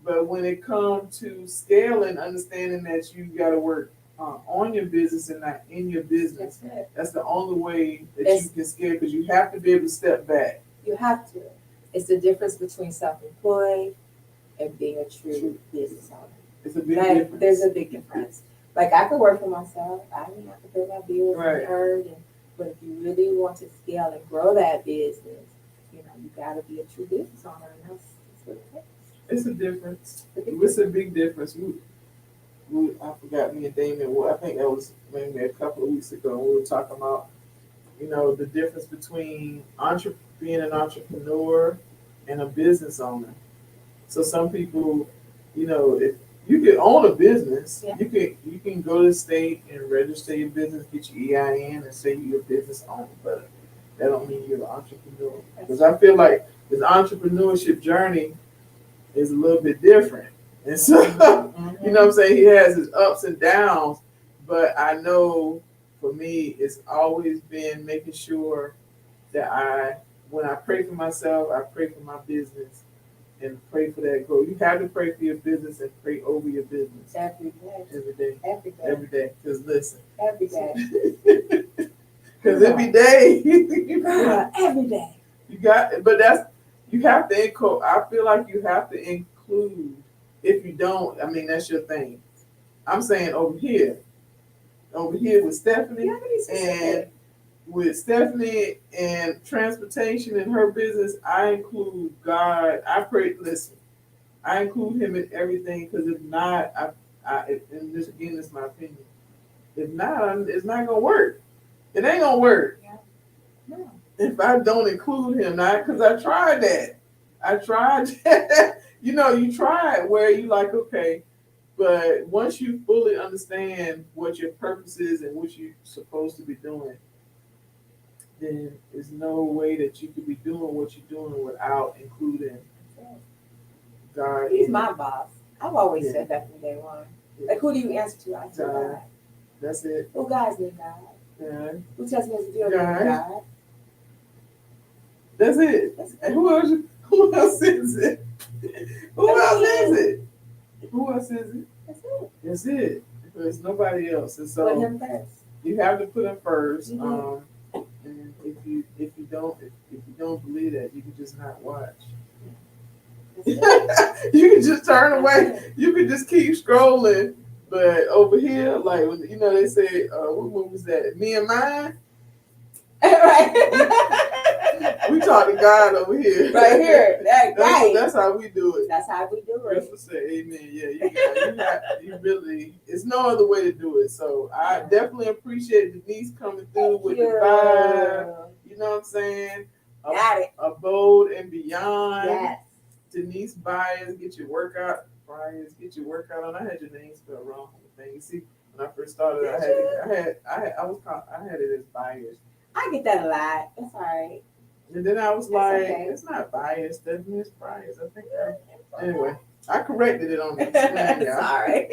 But when it comes to scaling, understanding that you got to work on your business and not in your business, that's the only way that you can scale, because you have to be able to step back. You have to. It's the difference between self-employed and being a true business owner. It's a big difference. There's a big difference. Like I could work for myself. I didn't have to pay my bills but if you really want to scale and grow that business, you got to be a true business owner, and that's what it takes. It's a difference. It's a big difference. I forgot me and Damon. I think that was maybe a couple of weeks ago. We were talking about, the difference between being an entrepreneur and a business owner. So some people, if you can own a business, you can go to the state and register your business, get your EIN, and say you're a business owner, but that don't mean you're an entrepreneur. Because I feel like this entrepreneurship journey is a little bit different. And so, you know what I'm saying? He has his ups and downs, but I know for me, it's always been making sure that when I pray for myself, I pray for my business and pray for that growth. You have to pray for your business and pray over your business. Every day. Every day. Every day. Every day. Because listen. Every day. Because every day. Every day. You have to include, I feel like you have to include. If you don't, I mean, that's your thing. I'm saying over here with Stephanie, and with Stephanie and transportation and her business, I include God. I include him in everything, because if not, and this again is my opinion. If not, it's not gonna work. It ain't gonna work. Yeah. No. If I don't include him, not because I tried that. You try it where you like, okay, but once you fully understand what your purpose is and what you're supposed to be doing, then there's no way that you could be doing what you're doing without including God. He's my boss. I've always said that from day one. Like, who do you answer to? I say God. That's it. Who guides me? God. God. Who tells me to do it? God. That's it. And who else is it? Who else is it? Who else is it? That's it. There's nobody else. And so put him first. You have to put him first. Mm-hmm. And if you don't believe that, you can just not watch. You can just turn away. You can just keep scrolling. But over here, like they say, what movie was that? Me and Mine. Right. We talk to God over here. Right here. That's how we do it. That's how we do it. Just to say amen. Yeah, you really, it's no other way to do it. So I definitely appreciate Denise coming through with the vibe. You know what I'm saying? Got it. Abode and Beyond. Yes. Denise Byers, get your workout. On. I had your name spelled wrong on the thing. You see, when I first started, I had it as Byers. I get that a lot. That's all right. And then I was it's not Byers, Stephanie, it's Byers. I think. Anyway, I corrected it on the screen. Sorry.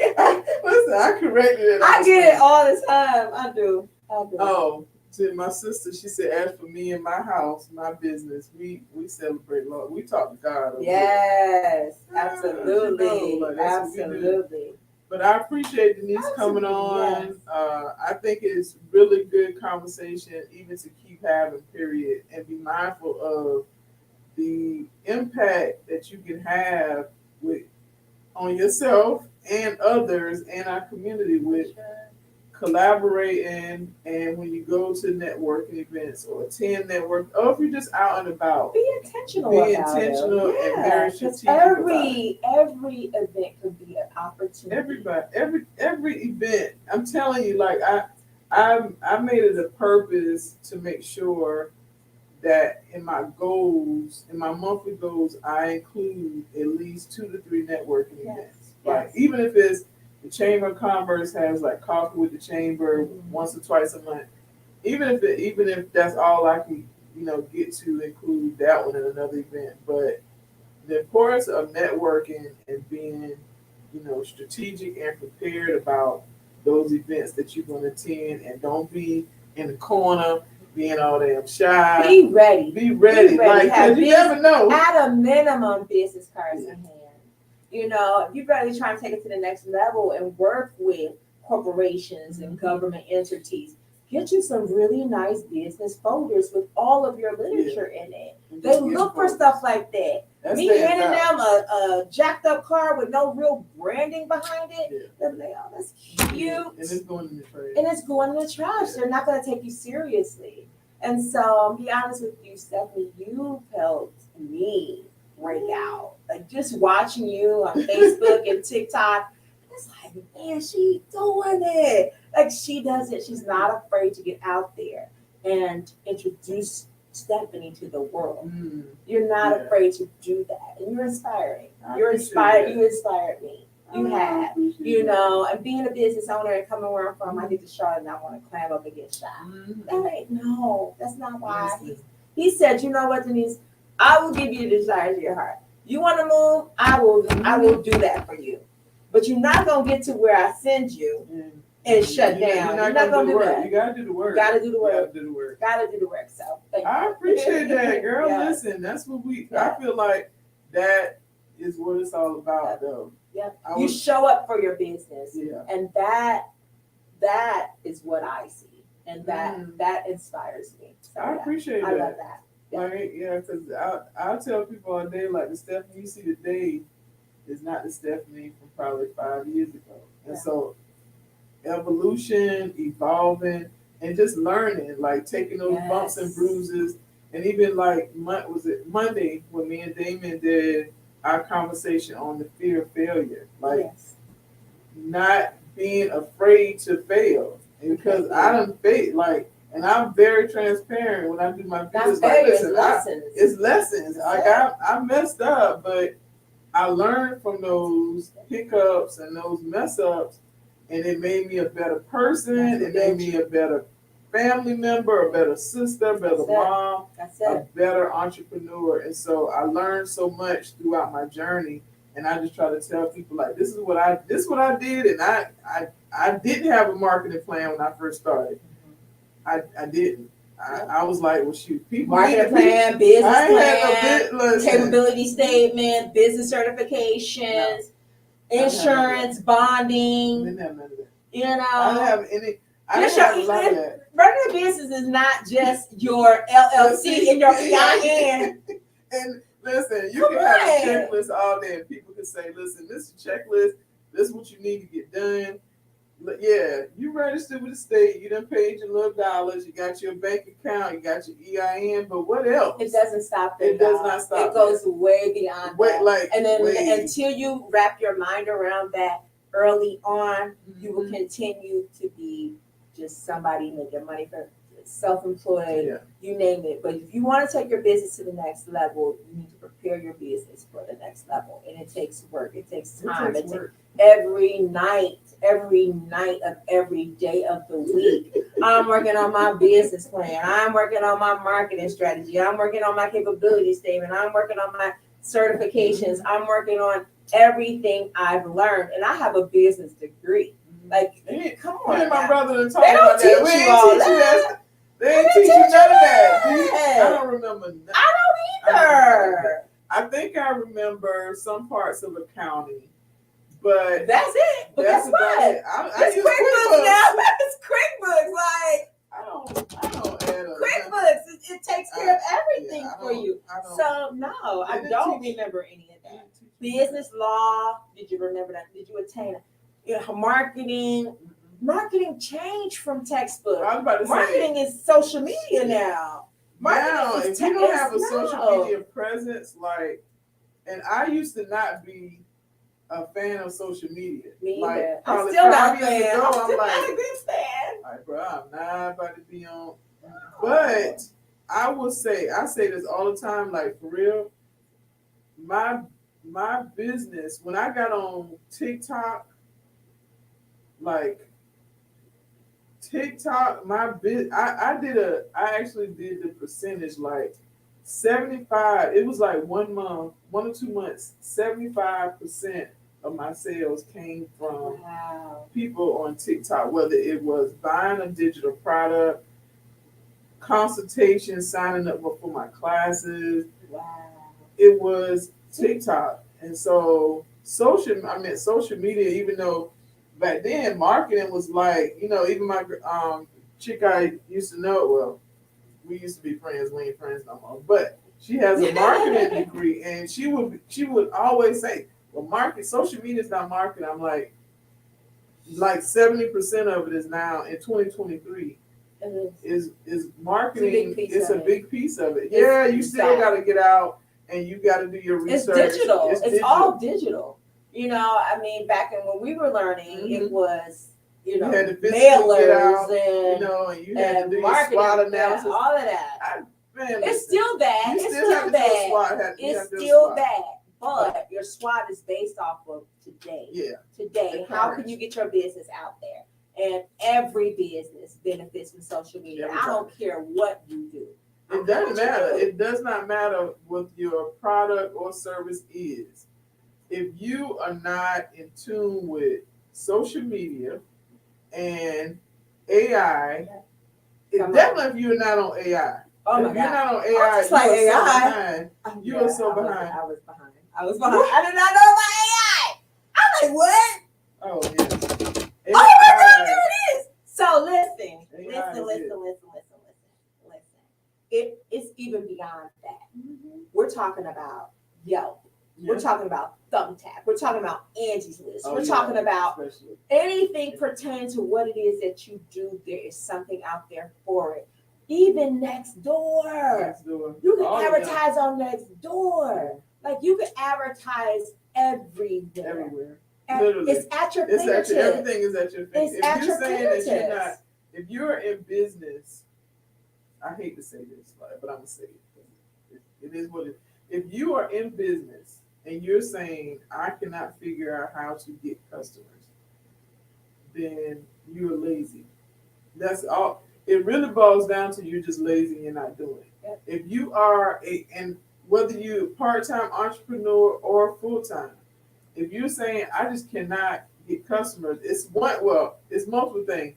Listen, I corrected it. I get it all the time. I do. Oh, to my sister, she said, as for me and my house, my business, we celebrate Lord. We talk to God. Yes, absolutely. Absolutely. But I appreciate Denise coming on. Yes. I think it's really good conversation, even to keep having, period, and be mindful of the impact that you can have on yourself and others and our community with collaborating, and when you go to networking events or attend network, or if you're just out and about, be intentional and very strategic. Every event could be an opportunity. Every event, I'm telling you, like I made it a purpose to make sure that in my goals, in my monthly goals, I include at least 2 to 3 networking events. Like even if it's the Chamber of Commerce has like coffee with the chamber once or twice a month. Even if that's all I can, get to include that one in another event. But the importance of networking and being, strategic and prepared about those events that you're going to attend, and don't be in the corner being all damn shy. Be ready. Like, 'cause you never know. At a minimum, business cards in hand. You know, if you're really trying to take it to the next level and work with corporations and government entities, get you some really nice business folders with all of your literature in it. They look for stuff like that. Me handing them a jacked up car with no real branding behind it, they're like, oh, that's cute. And it's going in the trash. And it's going in the trash. They're not going to take you seriously. And so, I'll be honest with you, Stephanie, you helped me break out. Like just watching you on Facebook and TikTok, it's like, man, she doing it. Like she does it. She's not afraid to get out there and introduce Stephanie to the world. You're not afraid to do that. And you're inspiring. You're inspired. You inspired me. You have, you know, and being a business owner and coming where I'm from, I get to Charlotte and I want to climb up and get shot. That ain't, no, that's not why. He said, you know what, Denise, I will give you the desires of your heart. You want to move, I will do that for you. But you're not gonna get to where I send you and shut down. You're not gonna do that. You gotta do the work. Gotta do the work. Gotta do the work. Gotta do the work. So thank you. I appreciate that, girl. Yeah. Listen, that's what I feel like that is what it's all about, though. Yeah. You show up for your business. Yeah. And that is what I see. And that inspires me. So, I appreciate that. I love that. Like, because I tell people all day, like, the Stephanie you see today is not the Stephanie from probably 5 years ago. And so evolution, evolving, and just learning, like taking those bumps and bruises. And even like, was it Monday when me and Damon did our conversation on the fear of failure? Like, not being afraid to fail. And because I done failed, like, and I'm very transparent when I do my videos. Like, listen, it's lessons. Like, I messed up, but I learned from those hiccups and those mess ups, and it made me a better person. It made me a better family member, a better sister, a better mom, a better entrepreneur. And so I learned so much throughout my journey. And I just try to tell people, like, this is what I did. And I didn't have a marketing plan when I first started. I didn't. I was like, well, shoot, people marketing plan, business plan, capability statement, business certifications, insurance, bonding. Didn't have none of that. You know, I didn't have any. I didn't have a lot of that. Running a business is not just your LLC and your EIN. And listen, you can have a checklist all day, and people can say, listen, this is a checklist. This is what you need to get done. Yeah, you registered with the state. You done paid your little dollars. You got your bank account. You got your EIN. But what else? It doesn't stop there. It does not stop. It goes way beyond that. Like, and then until you wrap your mind around that early on, you will continue to be just somebody making money for self-employed, you name it. But if you want to take your business to the next level, you need to prepare your business for the next level. And it takes work. It takes time. It takes every night of every day of the week. I'm working on my business plan. I'm working on my marketing strategy. I'm working on my capability statement. I'm working on my certifications. I'm working on everything I've learned. And I have a business degree. Like, come on. Me and my brother they don't teach you all that. They didn't teach you none of that. I don't remember none. I don't either. I think I remember some parts of accounting, but that's it. But guess what? It's QuickBooks now. It's QuickBooks. Like, I don't add up. QuickBooks. It takes care of everything for you. So no, I don't remember any of that. Business law. Did you remember that? Did you attain it? Marketing. Marketing changed from textbook. Marketing is social media now. Now, if you don't have a social media presence, like, and I used to not be a fan of social media. Me like, either. I'm still not a fan. I'm still not a good fan. Like, bro, I'm not about to be on. But I will say, I say this all the time, like, for real, my business, when I got on TikTok, like, TikTok, I actually did the percentage, like 75. It was like 1 month, 1 or 2 months, 75% of my sales came from people on TikTok, whether it was buying a digital product, consultation, signing up for my classes. It was TikTok. And so social media, even though back then marketing was like, even my chick I used to know, well, we used to be friends, we ain't friends no more, but she has a marketing degree, and she would always say, well, social media is not marketing. I'm like 70% of it is now in 2023 is marketing. It's a big piece of it. Yeah, you still got to get out and you got to do your research. It's digital. It's all digital. Back when we were learning, it was you had to mailers out, and you had to do your SWOT analysis, all of that. It's still that. It's still that. But your SWOT is based off of today. Yeah. Today, how can you get your business out there? And every business benefits from social media. I don't care what you do. It doesn't matter. It does not matter what your product or service is. If you are not in tune with social media and AI, definitely if you're not on AI. Oh if you're not on AI, you are so behind. I was behind. I did not know about AI. I'm like, what? Oh, yeah. Oh my God, there it is. So listen. It's even beyond that. Mm-hmm. We're talking about Yelp. Yeah. We're talking about Thumbtack. We're talking about Angie's List. We're talking about anything pertaining to what it is that you do. There is something out there for it. Even next door. You can advertise on next door. Like you can advertise everywhere. Literally. It's at your fingertips. Everything is at your fingertips. It's at your fingertips. If you're in business, I hate to say this, but I'm gonna say it. It is what it is. If you are in business and you're saying I cannot figure out how to get customers, then you're lazy. That's all. It really boils down to you're just lazy and you're not doing it. Yep. If you are and whether you're part-time entrepreneur or full-time, if you're saying I just cannot get customers, it's multiple things,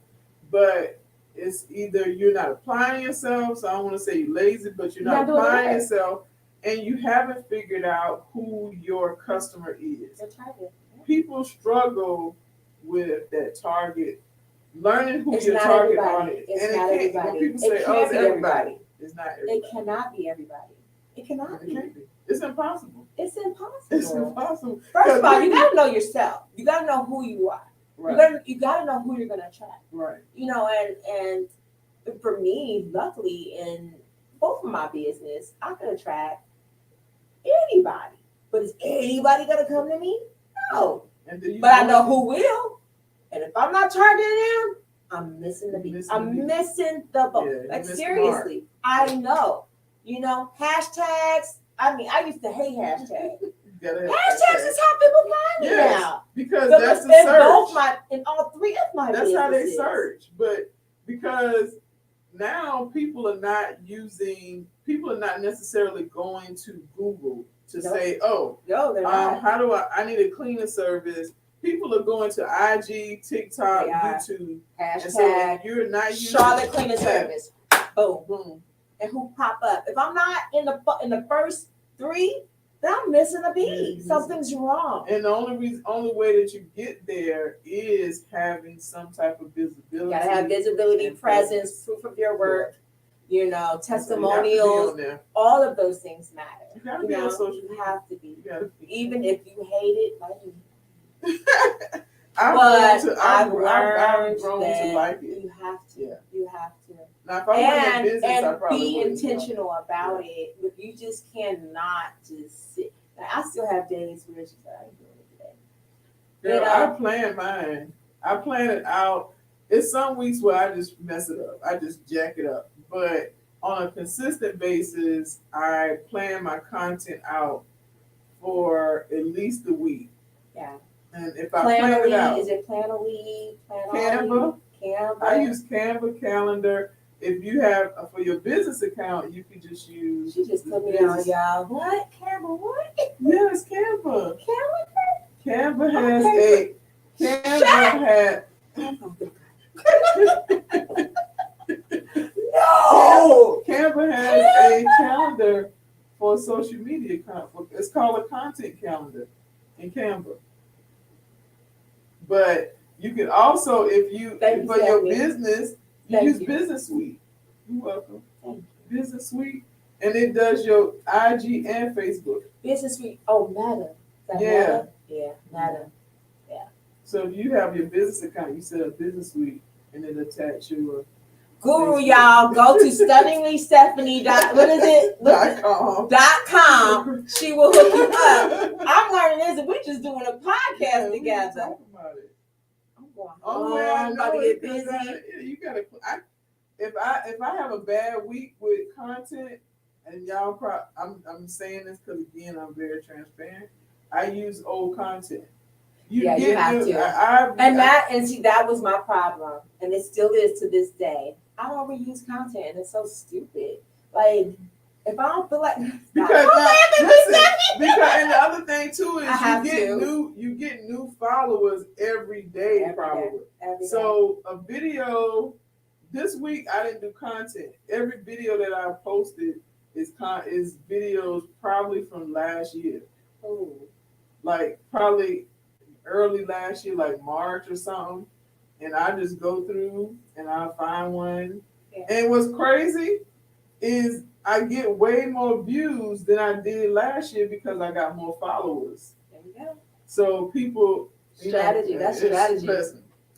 but it's either you're not applying yourself, so I don't want to say you're lazy, but you're not applying yourself, and you haven't figured out who your customer is. Your target. People struggle with that target, learning who your target audience is. And it can't, when people say, oh, it's everybody, it's not everybody. It cannot be everybody. It cannot be. It's impossible. It's impossible. It's impossible. First of all, you got to know yourself. You got to know who you are. Right. You got to know who you're going to attract. Right. And for me, luckily, in both of my business, I can attract anybody. But is anybody going to come to me? No. But I know who will. And if I'm not targeting them, I'm missing the beat. I'm missing the boat. Yeah, like seriously, I know. Hashtags. I used to hate hashtags. Hashtags is how people find me now. Because that's the search. In all three of my businesses. That's how they search. But because now people are not necessarily going to Google to say, how do I need a cleaning service. People are going to IG, TikTok, YouTube. Hashtag. And so you're not using Charlotte Cleaning Service. Boom, boom. And who pop up? If I'm not in the first three, then I'm missing a beat. Something's wrong. And the only way that you get there is having some type of visibility. You gotta have visibility, presence, proof of your work. Testimonials. All of those things matter. You gotta be on social media. You have to be. Even if you hate it, like I've learned to like it. You have to. Yeah. You have to. Now, if I in business, and I probably be intentional about it. But you just cannot just sit. Now, I still have days where it's just like, I'm doing it today. I plan mine. I plan it out. It's some weeks where I just mess it up. I just jack it up. But on a consistent basis, I plan my content out for at least a week. Yeah. And if I plan it out, is it Planoly? Canva. I use Canva calendar. If you have for your business account, you can just use. She just put me on, y'all. What Canva? What? Yes, Canva. Canva has a. Canva had. No. Canva has a calendar for social media. It's called a content calendar. in Canva. But you can also, if you for your business, you use Business Suite. You're welcome. Thank you. Business Suite, and it does your IG and Facebook. Business Suite. Oh, Meta. Yeah. Meta? Yeah, Meta. Yeah. So if you have your business account, you set up Business Suite, and it attach your Guru, y'all, go to stunninglystephanie. What is it? .com. She will hook you up. I'm learning this, and we're just doing a podcast together. Talk about it. I'm going. I'm about to get busy. You gotta. If I have a bad week with content, and y'all, I'm saying this because again, I'm very transparent. I use old content. You have to. And see, that was my problem, and it still is to this day. I don't reuse content, and it's so stupid. Like, if I don't feel like because and the other thing too is you get new followers every day, probably. So a video this week I didn't do content. Every video that I posted is videos probably from last year. Oh. Like probably early last year, like March or something. And I just go through and I find one. Yeah. And what's crazy is I get way more views than I did last year because I got more followers. There you go. So people strategy. That's strategy.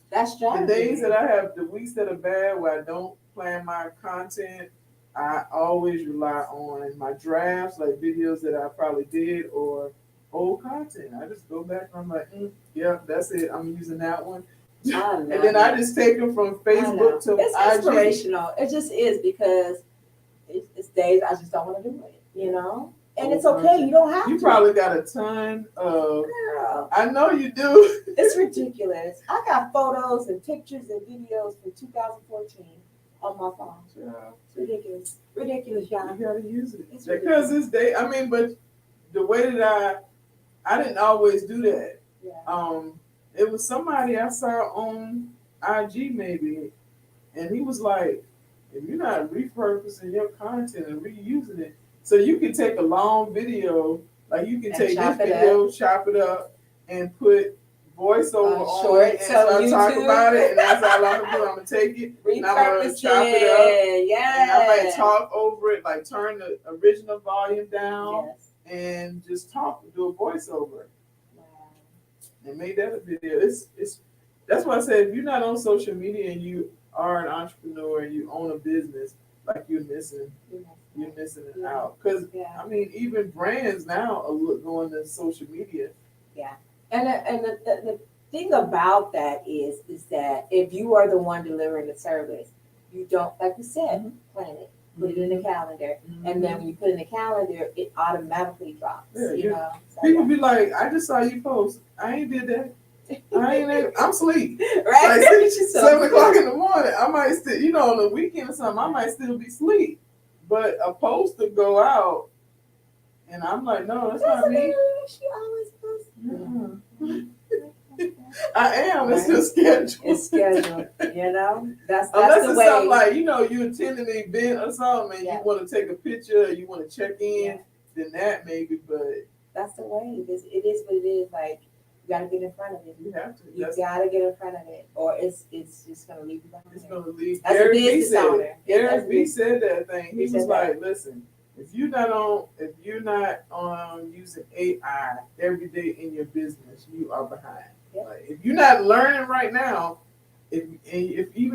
That's strategy. The days that I have, the weeks that are bad where I don't plan my content, I always rely on my drafts, like videos that I probably did or old content. I just go back and I'm like, yeah, that's it. I'm using that one. And then I just take them from Facebook to it's IG. Inspirational. It just is because it's days I just don't want to do it, you know? And it's okay. You don't have to. You probably got a ton of. Girl. I know you do. It's ridiculous. I got photos and pictures and videos from 2014 on my phone. Yeah. It's ridiculous. Ridiculous, y'all. You gotta use it. Because this day, but the way that I didn't always do that. Yeah. It was somebody I saw on IG maybe, and he was like, if you're not repurposing your content and reusing it, so you can take a long video, like you can take this video, chop it up, and put voiceover on it, and so talk about it, and that's all I'm gonna do. I'm gonna take it, and I'm gonna chop it up, and I might talk over it, like turn the original volume down, and just do a voiceover. And made that a video. It's that's why I said if you're not on social media and you are an entrepreneur and you own a business, like you're missing it out. Because even brands now are going to social media. Yeah, and the thing about that is that if you are the one delivering the service, you don't, like you said, plan it. Put it in the calendar, and then when you put it in the calendar, it automatically drops. Yeah, you know, so people be like, "I just saw you post. I ain't did that. I'm asleep. Right? Like 7 o'clock in the morning. I might still, on the weekend or something. I might still be asleep. But a post to go out, and I'm like, no, that's not me. She always posts. I am. Right. It's just scheduled. It's scheduled. That's unless the it's way. Something like you attend an event or something, and you want to take a picture, or you want to check in, then that maybe. But that's the way. It is what it is. Like you got to get in front of it. You have to. You got to get in front of it, or it's just gonna leave you behind. It's gonna leave. Gary Vee said that thing. He was like, listen. If you're not on using AI every day in your business, you are behind. Yep. Like, if you're not learning right now, even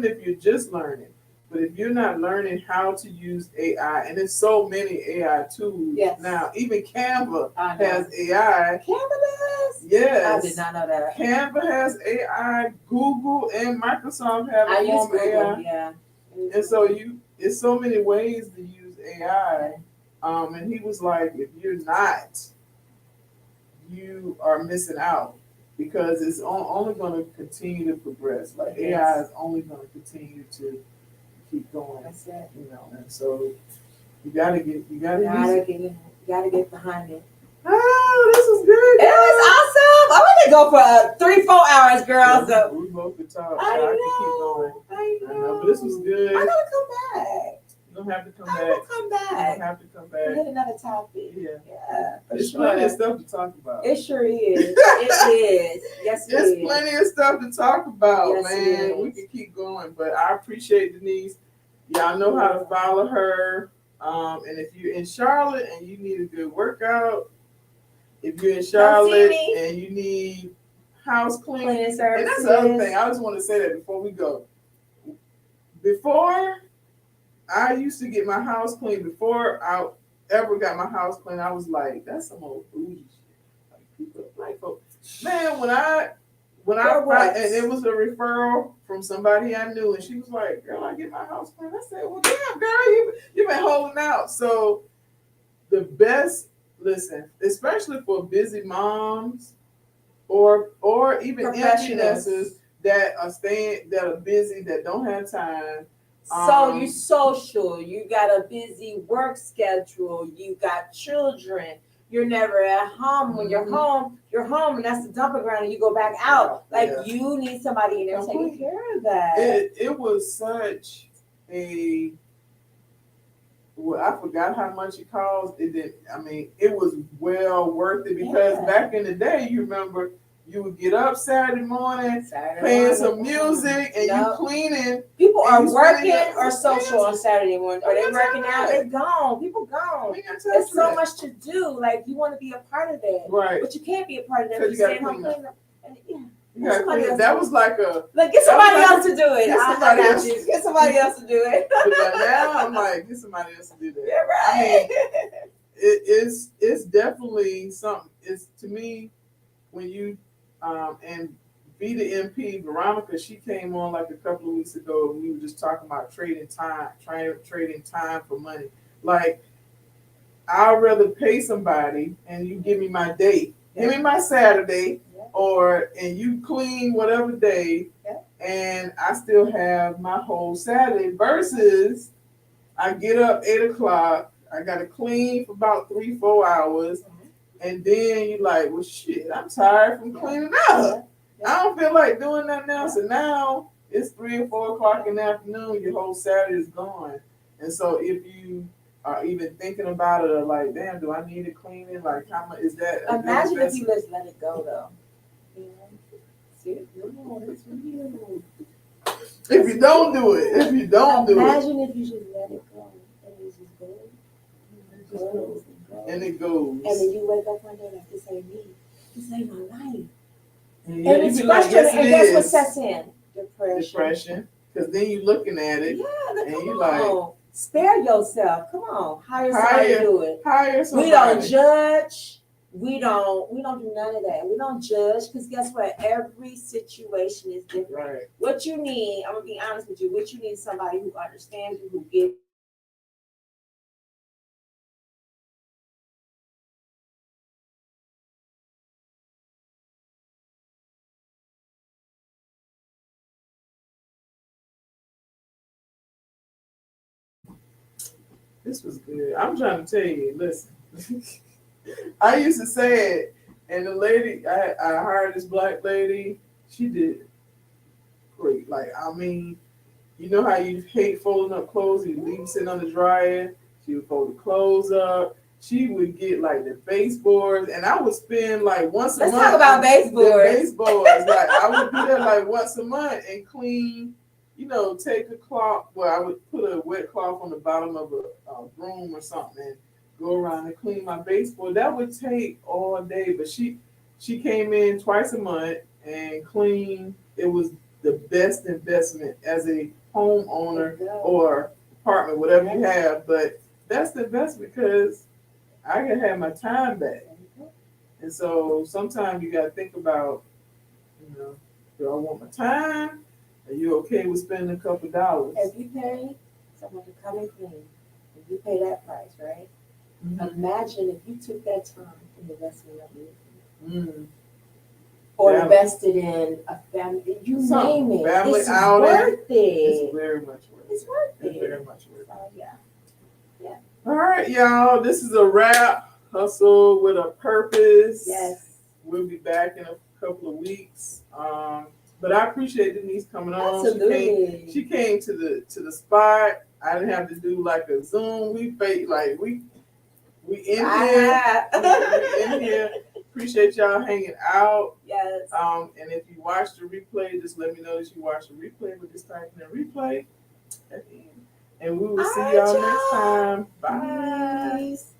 if you're just learning, but if you're not learning how to use AI, and there's so many AI tools now, even Canva has AI. Canva does? Yes. I did not know that. Canva has AI. Google and Microsoft have a form of AI. Yeah. And so it's so many ways to use AI. And he was like, if you're not, you are missing out because it's only going to continue to progress. Like AI is only going to continue to keep going. That's it. And so you gotta get behind it. Oh, this was good. It was awesome. I'm gonna go for 3-4 hours, girl. So we both could talk. I know. But this was good. I gotta come back. No, gonna have to come I back. will come We're back. gonna have to come We'll back. hit another topic. Yeah. Yeah, for There's sure. plenty of stuff to talk about. It sure is. It is. Yes, it There's is. plenty of stuff to talk about, Yes, it man. is. We can keep going, but I appreciate Denise. Y'all know how to follow her. And if you're in Charlotte and you need a good workout, if you're in Charlotte and you need house cleaning services, and that's the other thing. I just want to say that before we go. Before I used to get my house cleaned, before I ever got my house cleaned, I was like, that's some old bougie shit. Like people, like folks. Man, when I and it was a referral from somebody I knew, and she was like, "Girl, I get my house cleaned." I said, "Well, damn, girl, you've been holding out." So the best, listen, especially for busy moms or even empty nesters that are busy, that don't have time. So you're social, you got a busy work schedule, you got children, you're never at home. When you're home, and that's the dumping ground, and you go back out. You need somebody in there taking care of that. It was such a, well, I forgot how much it cost. It did. I mean, it was well worth it because back in the day, you remember, you would get up Saturday morning, playing some music, and you cleaning. People are working or social on Saturday morning. Are they working out? They're gone. People gone. There's so much to do. Like, you want to be a part of that, right? But you can't be a part of that if you're staying home cleaning up. That was like get somebody else to do it. Get somebody else to do it. But now I'm like, get somebody else to do that. Yeah, right. I mean, it's definitely something. It's, to me, when you and be the MP, Veronica, she came on like a couple of weeks ago, and we were just talking about trading time for money. Like, I'd rather pay somebody and you give me my date, give me my Saturday, and you clean whatever day, and I still have my whole Saturday, versus I get up 8:00, I gotta clean for about 3-4 hours. And then you're like, well, shit, I'm tired from cleaning up. I don't feel like doing that now. So now it's 3 or 4 o'clock in the afternoon, your whole Saturday is gone. And so if you are even thinking about it, or like, damn, do I need to clean it? Like, how much is that? Imagine if you just let it go, though. If you don't do it, imagine if you just let it go and it just goes. And it goes. And then you wake up one day like, this ain't me. This ain't my life. And it's frustrating. And guess what sets in? Depression. Because then you're looking at it. Yeah, and you're like, spare yourself. Come on. Hire somebody to do it. Hire somebody. We don't judge. We don't do none of that. We don't judge, because guess what? Every situation is different. Right. What you need, I'm gonna be honest with you, what you need is somebody who understands you, who gets. This was good. I'm trying to tell you, listen. I used to say it, and the lady, I hired this black lady, she did great. Like, I mean, you know how you hate folding up clothes, you leave them sitting on the dryer, she would fold the clothes up, she would get like the baseboards, and I would spend like once a month. Let's talk about baseboards. Baseboards. Like, I would do that like once a month and clean. You know, take a cloth. Well, I would put a wet cloth on the bottom of a broom or something and go around and clean my baseboard. That would take all day. But she came in twice a month and cleaned. It was the best investment as a homeowner or apartment, whatever you have. But that's the investment, because I can have my time back. And so sometimes you got to think about, you know, do I want my time? Are you okay with spending a couple dollars? If you pay someone to come and clean, if you pay that price, right? Mm-hmm. Imagine if you took that time and invested in your business. Or invested in a family, you name it. Family it's outing. Worth it. It's very much worth it. It's worth it. It's very much worth it. Yeah. All right, y'all. This is a wrap. Hustle with a purpose. Yes. We'll be back in a couple of weeks. But I appreciate Denise coming on. Absolutely. She came to the spot. I didn't have to do like a Zoom. We in here. We in here. Appreciate y'all hanging out. Yes. And if you watch the replay, just let me know that you watched the replay. But just type in the replay at the end. And we will see y'all next time. Bye. Peace.